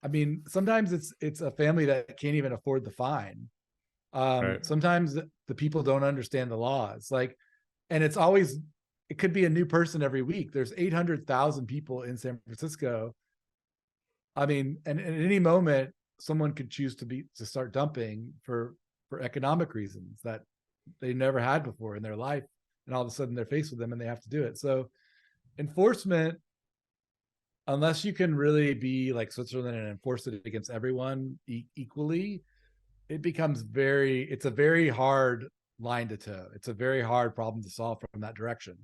I mean, sometimes it's a family that can't even afford the fine. Right. Sometimes the people don't understand the laws. Like, and it could be a new person every week. There's 800,000 people in San Francisco. I mean, and at any moment, someone could choose to start dumping for economic reasons that they never had before in their life, and all of a sudden they're faced with them and they have to do it. So enforcement, unless you can really be like Switzerland and enforce it against everyone equally, it's a very hard line to toe. It's a very hard problem to solve from that direction.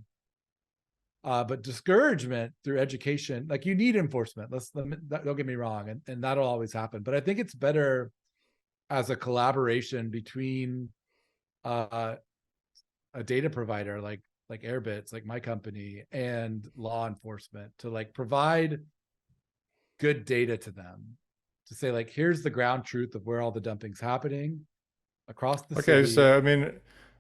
But discouragement through education, like you need enforcement. Don't get me wrong, and that'll always happen. But I think it's better as a collaboration between uh, a data provider like Airbits, like my company, and law enforcement to like provide good data to them to say like, here's the ground truth of where all the dumping's happening across the Okay, city. so I mean,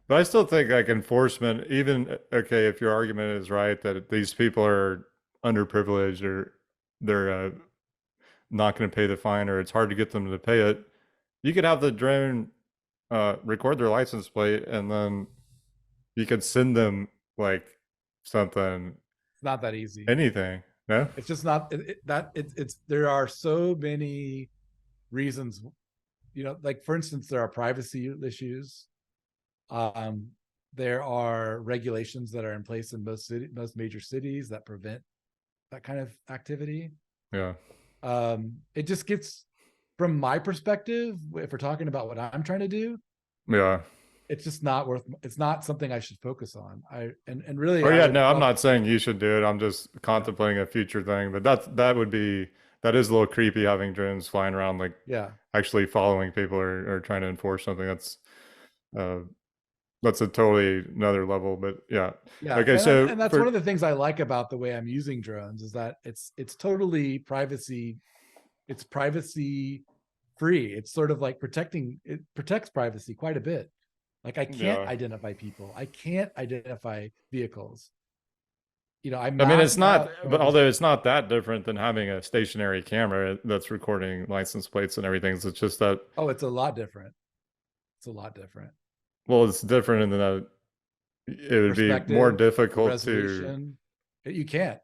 but I still think like enforcement, even okay, if your argument is right that these people are underprivileged, or they're not going to pay the fine, or it's hard to get them to pay it, you could have the drone record their license plate, and then you could send them like something, It's not that easy. anything. No? It's just not it's there are so many reasons, like for instance, there are privacy issues. Um, there are regulations that are in place in most major cities that prevent that kind of activity. Yeah. It just gets, from my perspective, if we're talking about what I'm trying to do, Yeah. it's just not worth. It's not something I should focus on. And really, Oh I yeah, would no, I'm probably, not saying you should do it. I'm just yeah, contemplating a future thing. But that is a little creepy, having drones flying around like yeah, actually following people, or trying to enforce something. Uh that's a totally another level. But yeah. yeah. Okay, so And that's one of for the things I like about the way I'm using drones is that it's totally privacy. It's privacy free. It's sort of like it protects privacy quite a bit. Like I can't yeah. identify people. I can't identify vehicles. I I mean, it's masked not, out but drones. although it's not that different than having a stationary camera that's recording license plates and everything. So it's just that, Oh, it's a lot different. It's a lot different. well, it's different in that it would be more Perspective, the difficult to, resolution. You can't.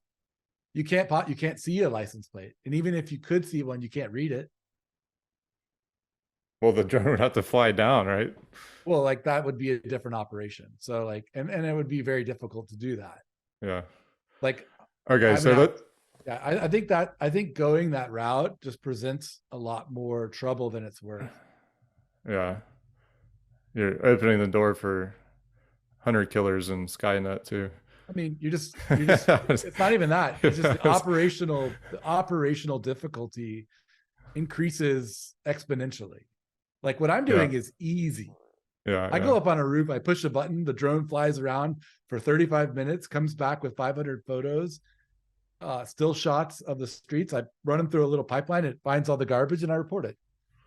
You can't see a license plate. And even if you could see one, you can't read it. well, the drone would have to fly down, right? Well, like that would be a different operation. So like, and it would be very difficult to do that. Yeah. Like Okay, I would so have, that, yeah, I think going that route just presents a lot more trouble than it's worth. yeah, you're opening the door for hunter killers and Skynet too. I mean, it's not even that. It's just the operational difficulty increases exponentially. Like what I'm Yeah. doing is easy. Yeah. I Yeah. go up on a roof, I push a button, the drone flies around for 35 minutes, comes back with 500 photos, still shots of the streets. I run them through a little pipeline, it finds all the garbage, and I report it.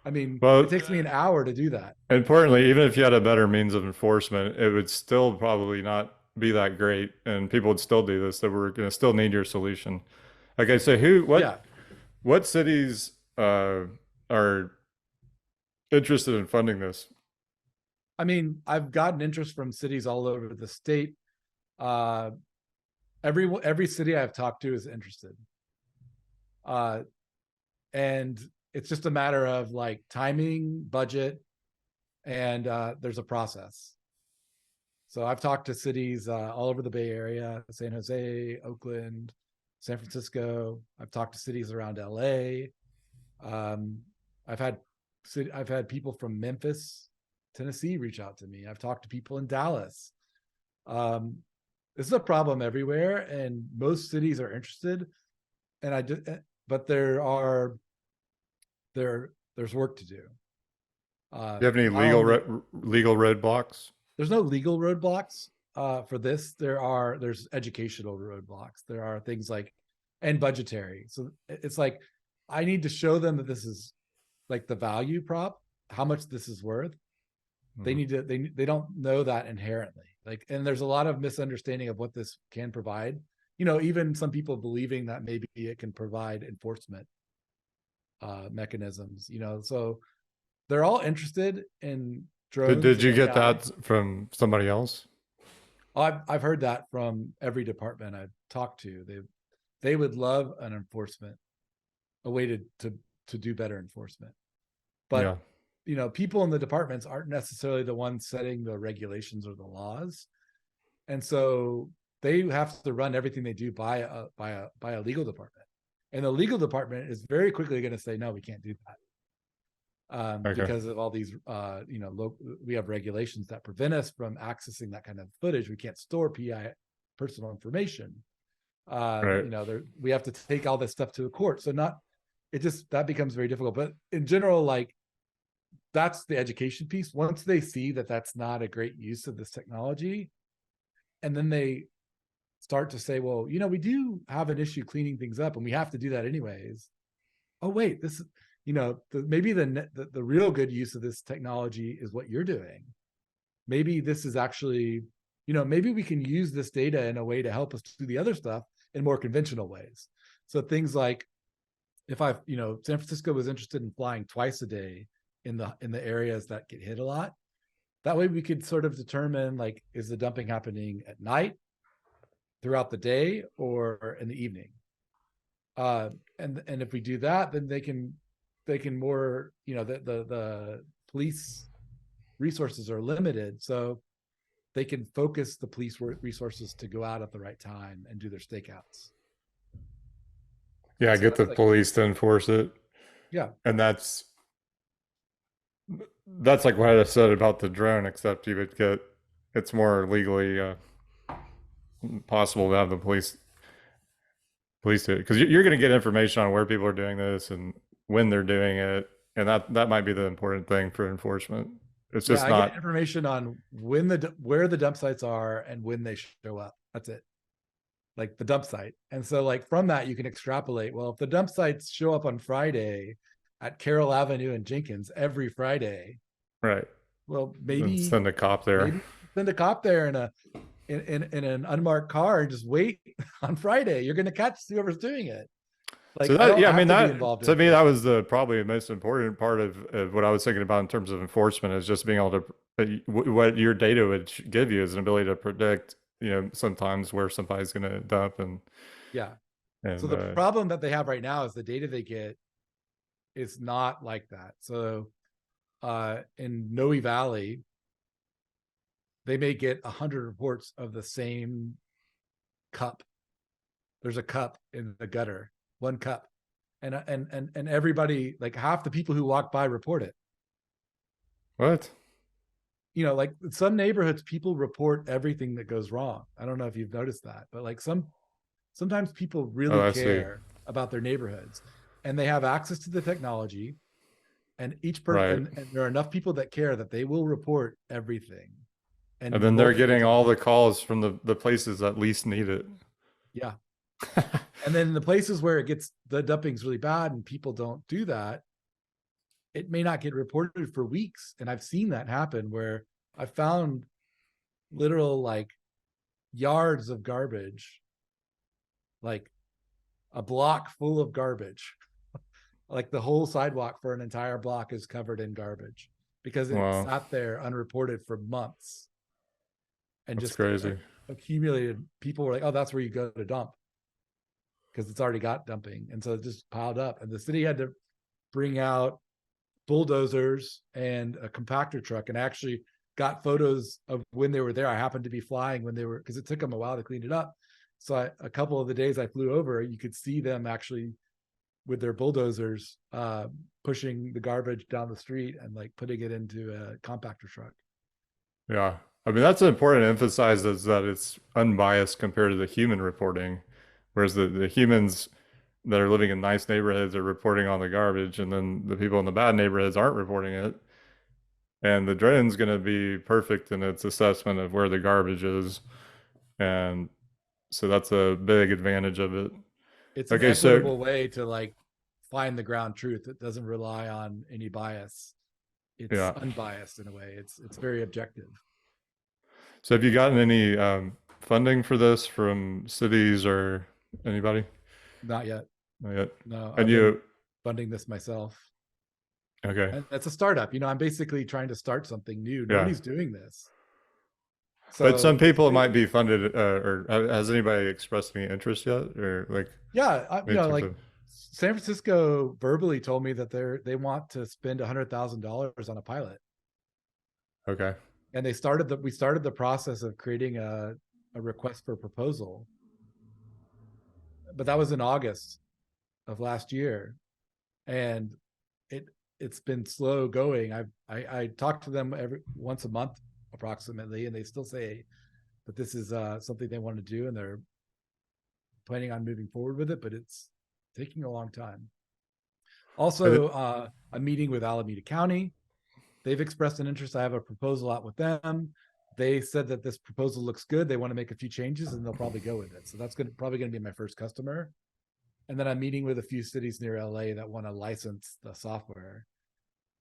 I mean, it Well, takes me an hour to do that. importantly, even if you had a better means of enforcement, it would still probably not be that great, and people would still do this. That we're going to still need your solution. Okay, so Yeah. what cities are interested in funding this? I mean, I've gotten interest from cities all over the state. Uh, every city I've talked to is interested. Uh, and it's just a matter of like timing, budget, and there's a process. So I've talked to cities all over the Bay Area, San Jose, Oakland, San Francisco. I've talked to cities around LA. Um, I've had I've had people from Memphis, Tennessee reach out to me. I've talked to people in Dallas. Um, this is a problem everywhere, and most cities are interested. And but there's work to do. Do you have any Not only legal roadblocks? there's no legal roadblocks for this. There's educational roadblocks. There are things like and budgetary. So it's like I need to show them that this is like the value prop, how much this is worth. They need to they don't know that inherently. Like, and there's a lot of misunderstanding of what this can provide. You know, even some people believing that maybe it can provide enforcement mechanisms. You know, so they're all interested in drones Did and you get AI. that from somebody else? I've heard that from every department I've talked to. They would love an enforcement, a way to do better enforcement. Yeah. But you know, people in the departments aren't necessarily the ones setting the regulations or the laws, and so they have to run everything they do by a legal department, and the legal department is very quickly going to say no, we can't do that. Okay. Because of all these, you know, we have regulations that prevent us from accessing that kind of footage. We can't store PI personal information. Right. You know, we have to take all this stuff to the court. So it just that becomes very difficult. But in general, like that's the education piece. Once they see that that's not a great use of this technology, and then they start to say, well, you know, we do have an issue cleaning things up, and we have to do that anyways. Oh wait, this is, you know, maybe the real good use of this technology is what you're doing. Maybe this is actually, you know, maybe we can use this data in a way to help us do the other stuff in more conventional ways. So things like if you know, San Francisco was interested in flying twice a day in the areas that get hit a lot. That way we could sort of determine like, is the dumping happening at night, throughout the day, or in the evening? And if we do that, then they can more, you know, the police resources are limited, so they can focus the police resources to go out at the right time and do their stakeouts. Yeah, So get the that's like, police to enforce it. yeah, And that's like what I said about the drone, except you would get it's more legally possible to have the police do it because you're going to get information on where people are doing this and when they're doing it, and that might be the important thing for enforcement. It's yeah, just I get not information on where the dump sites are and when they show up. That's it, like the dump site. And so like from that you can extrapolate, well, if the dump sites show up on Friday at Carroll Avenue and Jenkins every Friday, right. well, And send a cop there. maybe send a cop there in an unmarked car and just wait on Friday. You're going to catch whoever's doing it. So Like I that, don't yeah, I have mean to be that involved in to me that enforcement. was the probably the most important part of what I was thinking about in terms of enforcement is just being able to what your data would give you is an ability to predict, you know, sometimes where somebody's going to dump Yeah. So and the problem that they have right now is the data they get is not like that. So in Noe Valley, they may get 100 reports of the same cup. There's a cup in the gutter, one cup, and everybody, like half the people who walk by report it. what? You know, like some neighborhoods, people report everything that goes wrong. I don't know if you've noticed that, but like sometimes people Oh, really I see. care about their neighborhoods. and they have access to the technology, and each Right. person, and there are enough people that care that they will report everything And and then they're multiple getting all the times. calls from the places that least need it. Yeah. And then the places where it gets, the dumping's really bad and people don't do that, it may not get reported for weeks. And I've seen that happen where I found literal like yards of garbage, like a block full of garbage. Like the whole sidewalk for an entire block is covered in garbage because it Wow, sat there unreported for months and that's just crazy. accumulated. People were like, oh, that's where you go to dump because it's already got dumping. And so it just piled up. And the city had to bring out bulldozers and a compactor truck, and actually got photos of when they were there. I happened to be flying when they were, because it took them a while to clean it up. So a couple of the days I flew over, you could see them actually with their bulldozers pushing the garbage down the street and like putting it into a compactor truck. Yeah. I mean, that's important to emphasize is that it's unbiased compared to the human reporting, whereas the humans that are living in nice neighborhoods are reporting on the garbage, and then the people in the bad neighborhoods aren't reporting it. And the drone's going to be perfect in its assessment of where the garbage is. And so that's a big advantage of it. It's an Okay, so equitable way to like find the ground truth. It doesn't rely on any bias. It's yeah. unbiased in a way. It's very objective. So have you gotten any funding for this from cities or anybody? Not yet. Not yet. No, And I've been you, funding this myself. okay. And it's a startup. I'm basically trying to start something new. Yeah. Nobody's doing this. But some So people might be funded, or has anybody expressed any interest yet? Or like yeah, in terms like of, San Francisco verbally told me that they want to spend $100,000 on a pilot, okay. and we started the process of creating a request for proposal, but that was in August of last year, and it it's been slow going. I talk to them every once a month approximately, and they still say that this is something they want to do, and they're planning on moving forward with it, but it's taking a long time. Also, I'm meeting with Alameda County. They've expressed an interest. I have a proposal out with them. They said that this proposal looks good. They want to make a few changes, and they'll probably go with it. So that's probably going to be my first customer. And then I'm meeting with a few cities near LA that want to license the software,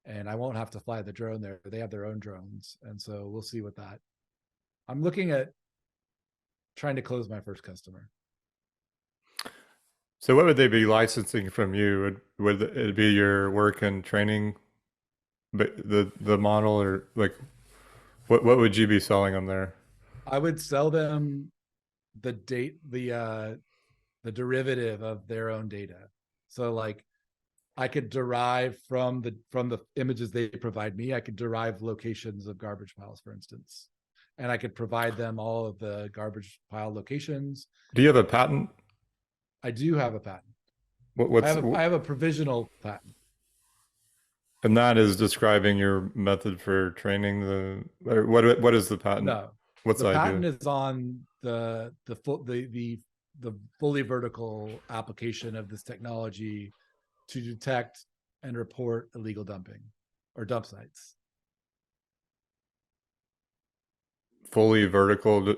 and I won't have to fly the drone there. They have their own drones, and so we'll see what that. I'm looking at trying to close my first customer. So what would they be licensing from you? Would it be your work and training, but the model, or like what would you be selling them there? I would sell them the date, the derivative of their own data. So like I could derive from the images they provide me, I could derive locations of garbage piles, for instance. And I could provide them all of the garbage pile locations. Do you have a patent? I do have a patent. What's I have a provisional patent. and that is describing your method for training the, or what is the patent? No, What's the the idea? patent is on the fully vertical application of this technology to detect and report illegal dumping or dump sites. Fully vertical,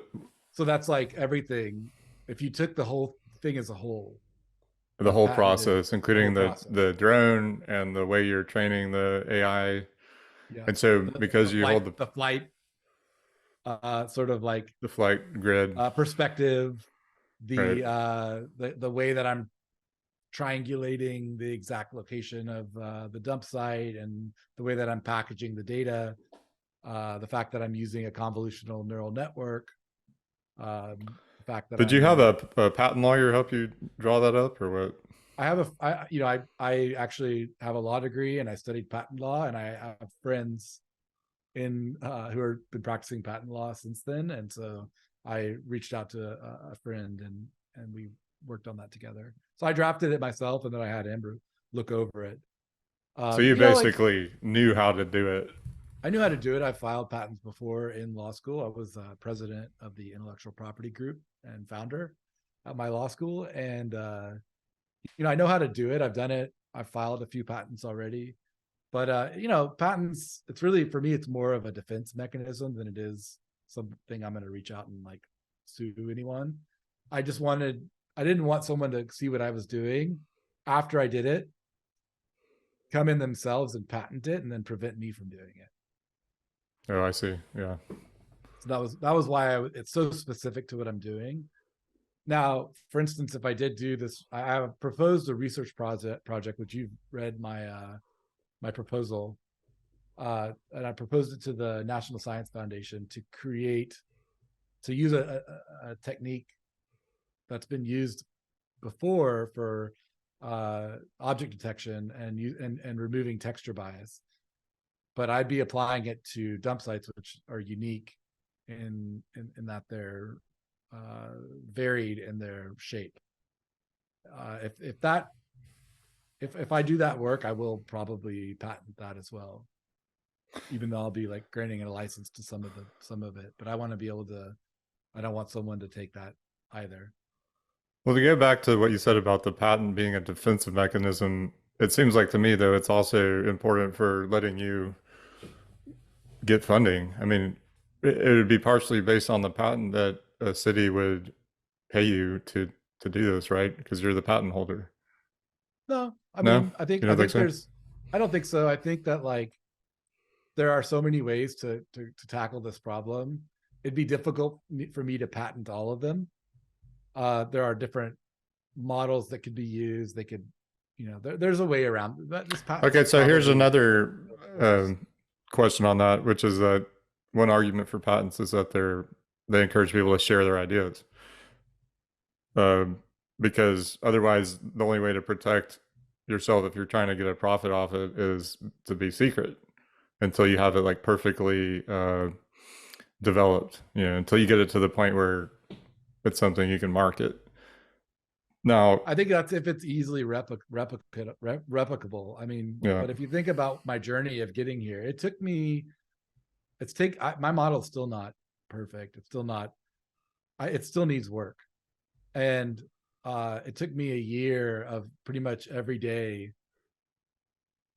So that's like everything. If you took the whole thing as a whole, the the whole patent is process, the whole including process. the drone and the way you're training the AI. Yeah. And so The because you hold flight sort of like the flight grid, perspective, right? the way that I'm triangulating the exact location of the dump site, and the way that I'm packaging the data, the fact that I'm using a convolutional neural network, the fact that Did you I'm have a patent lawyer help you draw that up, or what? I have I actually have a law degree and I studied patent law, and I have friends in who have been practicing patent law since then, and so I reached out to a friend, and we worked on that together. So I drafted it myself, and then I had Amber look over it. So you Like basically knew how to do it. I knew how to do it. I filed patents before in law school. I was president of the intellectual property group and founder at my law school, and I know how to do it. I've done it. I've filed a few patents already. But patents, it's really, for me, it's more of a defense mechanism than it is something I'm going to reach out and like sue anyone. I just wanted, I didn't want someone to see what I was doing after I did it, come in themselves and patent it, and then prevent me from doing it. Oh, I see. Yeah. So that was why it's so specific to what I'm doing. Now, for instance, if I did do this, I have proposed a research project, which you've read my proposal, and I proposed it to the National Science Foundation to use a technique that's been used before for object detection and removing texture bias. But I'd be applying it to dump sites, which are unique in that they're varied in their shape. If I do that work, I will probably patent that as well, even though I'll be like granting a license to some of it. But I want to be able to. I don't want someone to take that either. Well, to go back to what you said about the patent being a defensive mechanism, it seems like to me, though, it's also important for letting you get funding. I mean, it would be partially based on the patent that a city would pay you to do this, right? Because you're the patent holder. No, I No, mean, I think you I don't think think so? there's. I don't think so. I think that like there are so many ways to tackle this problem. It'd be difficult for me to patent all of them. There are different models that could be used. They could, there's a way around that. This patents Okay, is so here's probably another close. question on that, which is that one argument for patents is that they encourage people to share their ideas, um, because otherwise the only way to protect yourself if you're trying to get a profit off it is to be secret until you have it like perfectly developed, until you get it to the point where it's something you can market. Now, I think that's if it's easily replicable. I mean, yeah. but if you think about my journey of getting here, it took me. My model's still not perfect. It's still not. It still needs work, and it took me a year of pretty much every day,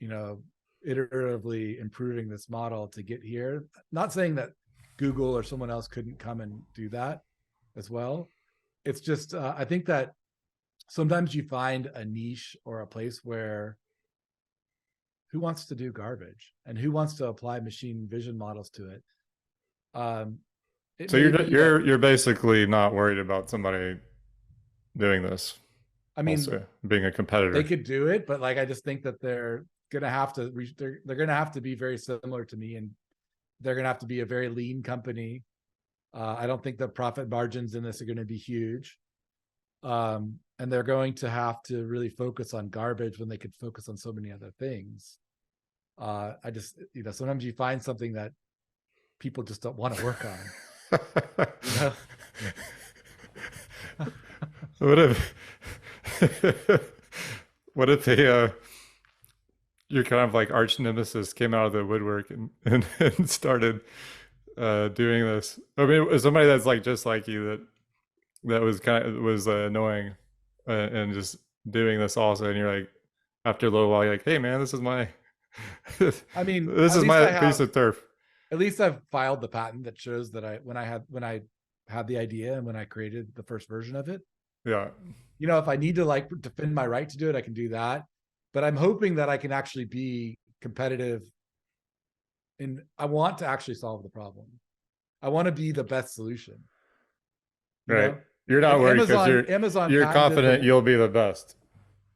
you know, iteratively improving this model to get here. Not saying that Google or someone else couldn't come and do that as well. It's just I think that sometimes you find a niche or a place where who wants to do garbage and who wants to apply machine vision models to it. Um, it So may you're be that, you're basically not worried about somebody doing this, I mean, also being a they competitor. could do it, but like I just think that they're gonna have to be very similar to me, and they're gonna have to be a very lean company. I don't think the profit margins in this are going to be huge. And they're going to have to really focus on garbage when they could focus on so many other things. I just, sometimes you find something that people just don't want to work on, you know? What if what if your kind of like arch nemesis came out of the woodwork and started doing this? I mean, somebody that's like just like you that was kind of was annoying and just doing this also, and you're like after a little while you're like, hey man, this is my I mean, this is my piece of turf. at least I've filed the patent that shows that when I had the idea and when I created the first version of it, Yeah. if I need to like defend my right to do it, I can do that. But I'm hoping that I can actually be competitive, and I want to actually solve the problem. I want to be the best solution. You Right. know, You're not like worried because Amazon you're patented confident the. you'll be the best.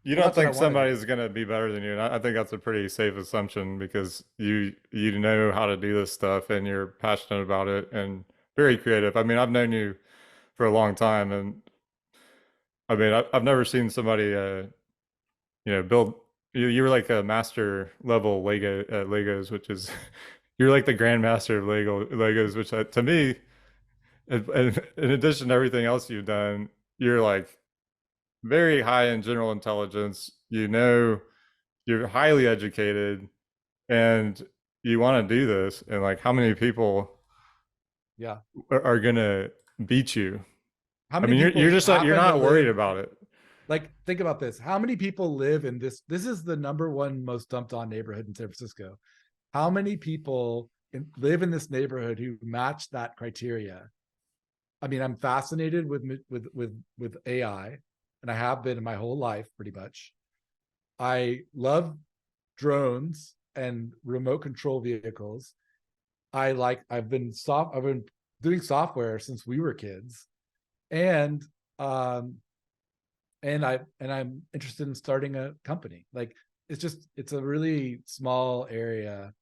You Well, don't that's what I think want to be. somebody's going to be better than you. And I think that's a pretty safe assumption because you know how to do this stuff and you're passionate about it and very creative. I mean, I've known you for a long time, and I mean, I've never seen somebody build. You were like a master level Legos, which is you're like the grandmaster of Legos, which to me, in addition to everything else you've done, you're like very high in general intelligence. You're highly educated, and you want to do this. And like, how many people Yeah. are gonna beat you? How I many mean, you're people just not, you're happen to not worried live? about it. Like, think about this. How many people live in this? This is the number one most dumped on neighborhood in San Francisco. How many people live in this neighborhood who match that criteria? I mean, I'm fascinated with AI, and I have been my whole life pretty much. I love drones and remote control vehicles. I've been doing software since we were kids, and um I'm interested in starting a company. Like, it's a really small area.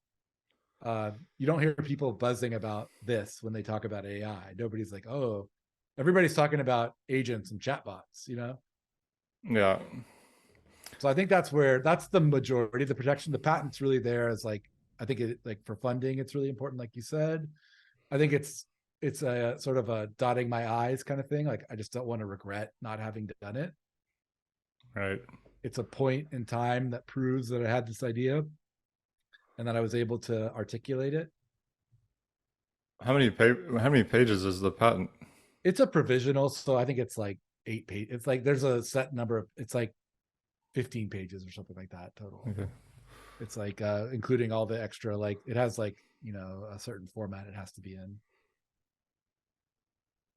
You don't hear people buzzing about this when they talk about AI. Nobody's like, oh, everybody's talking about agents and chatbots, you know? Yeah. So I think that's the majority of the protection. The patent's really there as like, I think it, like, for funding, it's really important, like you said. I think it's a sort of a dotting my I's kind of thing. Like, I just don't want to regret not having done it. Right. It's a point in time that proves that I had this idea and that I was able to articulate it. How many pages is the patent? It's a provisional, so I think it's like 8 pages. It's like there's a set number of, it's like 15 pages or something like that total. Okay. It's like including all the extra, like it has like, you know, a certain format it has to be in.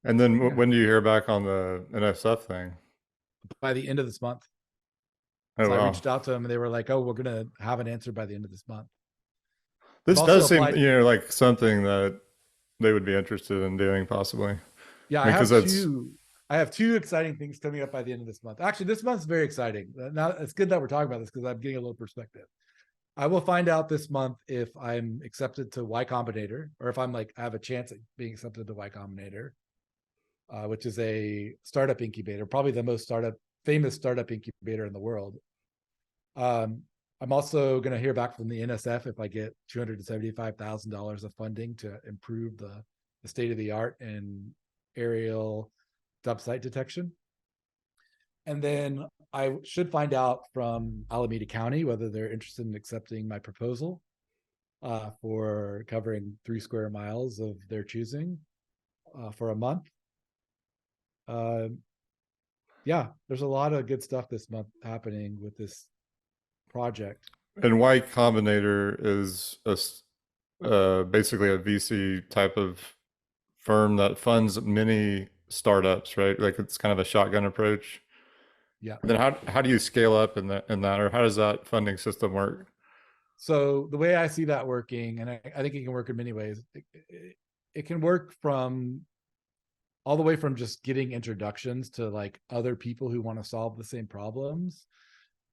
And then Yeah. when do you hear back on the NSF thing? By the end of this month. Oh, So I wow. reached out to them and they were like, "Oh, we're gonna have an answer by the end of this month." I've This also does seem, applied. like something that they would be interested in doing, possibly. Yeah, I mean, because that's, I have two exciting things coming up by the end of this month. Actually, this month's very exciting. Now it's good that we're talking about this because I'm getting a little perspective. I will find out this month if I'm accepted to Y Combinator, or if I'm like, I have a chance at being accepted to Y Combinator, which is a startup incubator, probably the most famous startup incubator in the world. Um, I'm also going to hear back from the NSF if I get $275,000 of funding to improve the state of the art in aerial dump site detection. And then I should find out from Alameda County whether they're interested in accepting my proposal for covering 3 square miles of their choosing for a month. Uh, yeah, there's a lot of good stuff this month happening with this project. and Y Combinator is basically a VC type of firm that funds many startups, right? Like it's kind of a shotgun approach. Yeah. And then how do you scale up in that, or how does that funding system work? So the way I see that working, and I think it can work in many ways, it can work from all the way from just getting introductions to like other people who want to solve the same problems,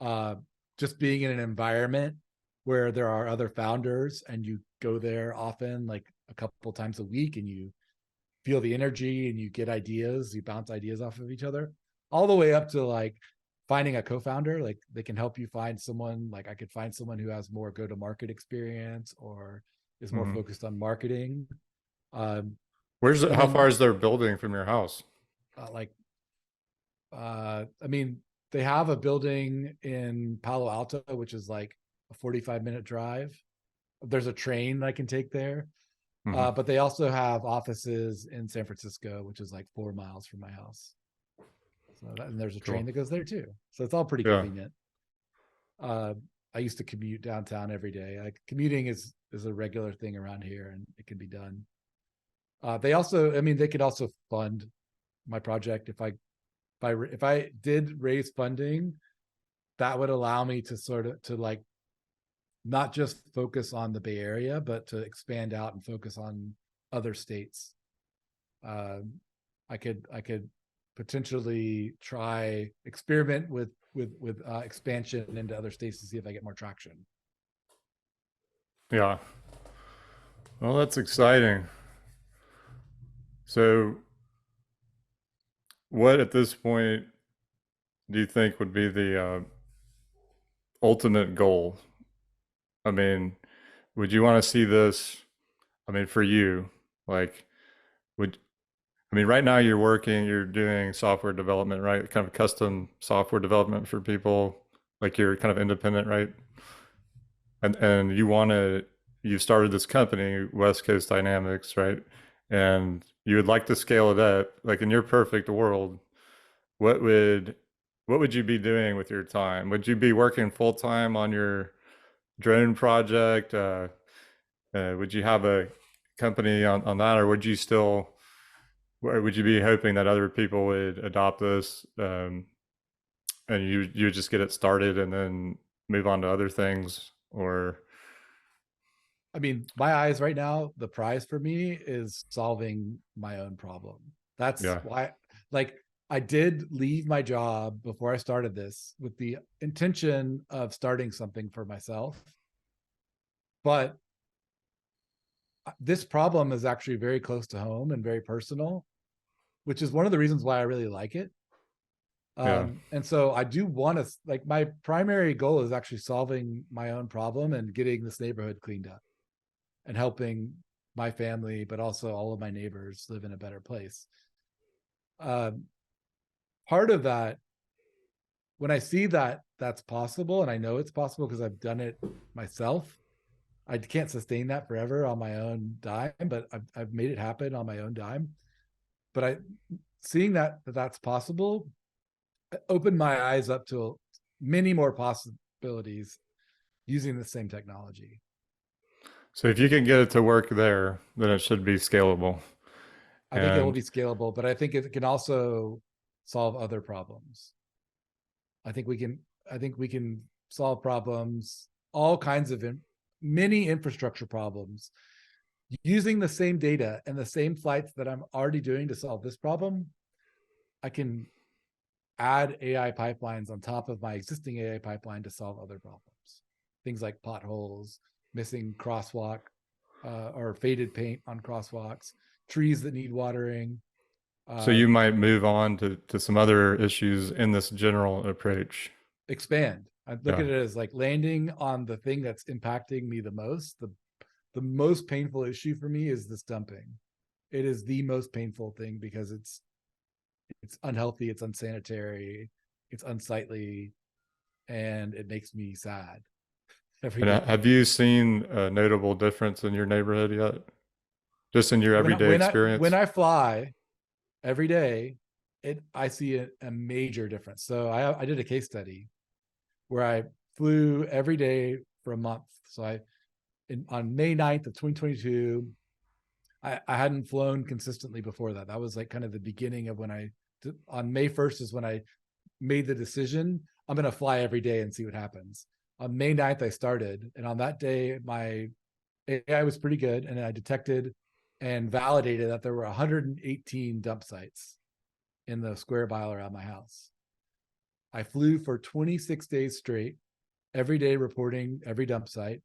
uh, just being in an environment where there are other founders and you go there often, like a couple times a week, and you feel the energy and you get ideas, you bounce ideas off of each other, all the way up to like finding a co-founder. Like, they can help you find someone, like I could find someone who has more go-to-market experience or is more Hmm. focused on marketing. Um, and How far then is their building from your house? like I mean, they have a building in Palo Alto, which is like a 45-minute drive. There's a train I can take there. Hmm. But they also have offices in San Francisco, which is like 4 miles from my house. And there's a train Cool. that goes there too. So it's all pretty Yeah. convenient. Uh, I used to commute downtown every day. Like, commuting is a regular thing around here, and it can be done. They also, I mean, they could also fund my project if I did raise funding, that would allow me to sort of to like not just focus on the Bay Area, but to expand out and focus on other states. Um, I could potentially try experiment with expansion into other states to see if I get more traction. Yeah. Well, that's exciting. So, what at this point do you think would be the ultimate goal? I mean, would you want to see this? I mean, for you, like, would I mean, right now you're doing software development, right? Kind of custom software development for people, like you're kind of independent, right? And you started this company, West Coast Dynamics, right? And you would like to scale it up. Like in your perfect world, what would what would you be doing with your time? Would you be working full time on your drone project? Would you have a company on that, or would you still, or would you be hoping that other people would adopt this, and you just get it started and then move on to other things? Or I mean, my eyes right now, the prize for me is solving my own problem. That's yeah, why, like, I did leave my job before I started this with the intention of starting something for myself. But this problem is actually very close to home and very personal, which is one of the reasons why I really like it. yeah. And so I do want to, like, my primary goal is actually solving my own problem and getting this neighborhood cleaned up and helping my family, but also all of my neighbors live in a better place. Um, Part of that, when I see that that's possible, and I know it's possible because I've done it myself, I can't sustain that forever on my own dime, but I've made it happen on my own dime. But seeing that that's possible opened my eyes up to many more possibilities using the same technology. So if you can get it to work there, then it should be scalable. I think it will And be scalable, but I think it can also solve other problems. I think we can. I think we can solve problems, all kinds of many infrastructure problems, using the same data and the same flights that I'm already doing to solve this problem. I can add AI pipelines on top of my existing AI pipeline to solve other problems. Things like potholes, missing crosswalk, or faded paint on crosswalks, trees that need watering. so Uh, you might move on to some other issues in this general approach. Expand. I look Yeah. at it as like landing on the thing that's impacting me the most. The most painful issue for me is this dumping. It is the most painful thing because it's unhealthy, it's unsanitary, it's unsightly, and it makes me sad every And day. have you seen a notable difference in your neighborhood yet? Just in your When everyday when experience? I fly every day, I see a major difference. So I did a case study where I flew every day for a month. So on May 9th of 2022, I hadn't flown consistently before that. That was like kind of the beginning of when on May 1st is when I made the decision. I'm going to fly every day and see what happens. On May 9th, I started. And on that day, my AI was pretty good. And I detected and validated that there were 118 dump sites in the square mile around my house. I flew for 26 days straight, every day reporting every dump site.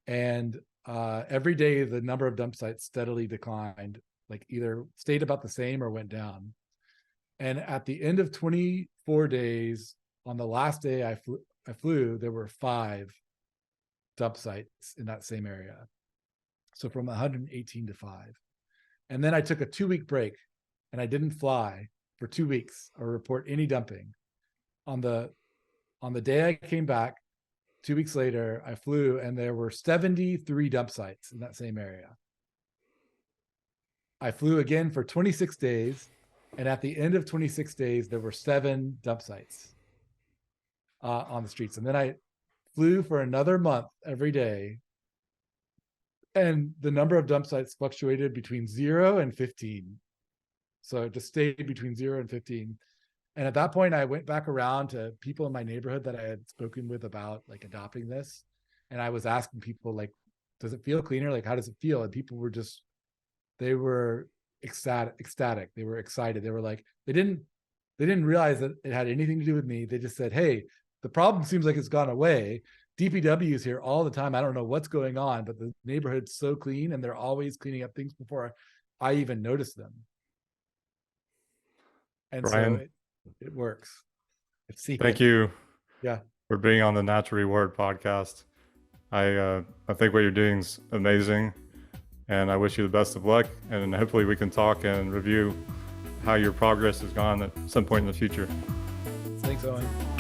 And every day, the number of dump sites steadily declined, like either stayed about the same or went down. And at the end of 24 days, on the last day I flew, there were 5 dump sites in that same area. So from 118 to 5. And then I took a 2-week break and I didn't fly for 2 weeks or report any dumping. On the day I came back, 2 weeks later, I flew and there were 73 dump sites in that same area. I flew again for 26 days. And at the end of 26 days, there were 7 dump sites on the streets. And then I flew for another month every day. And the number of dump sites fluctuated between 0 and 15. So it just stayed between 0 and 15. And at that point, I went back around to people in my neighborhood that I had spoken with about like adopting this. And I was asking people, like, does it feel cleaner? Like, how does it feel? And people were just, they were ecstatic. They were excited. They were like, they didn't realize that it had anything to do with me. They just said, hey, the problem seems like it's gone away. DPW is here all the time. I don't know what's going on, but the neighborhood's so clean and they're always cleaning up things before I even notice them. And so Brian, it works. I've seen thank it. you Yeah. for being on the Natural Reward podcast. I think what you're doing is amazing, and I wish you the best of luck. And hopefully, we can talk and review how your progress has gone at some point in the future. Thanks, Owen.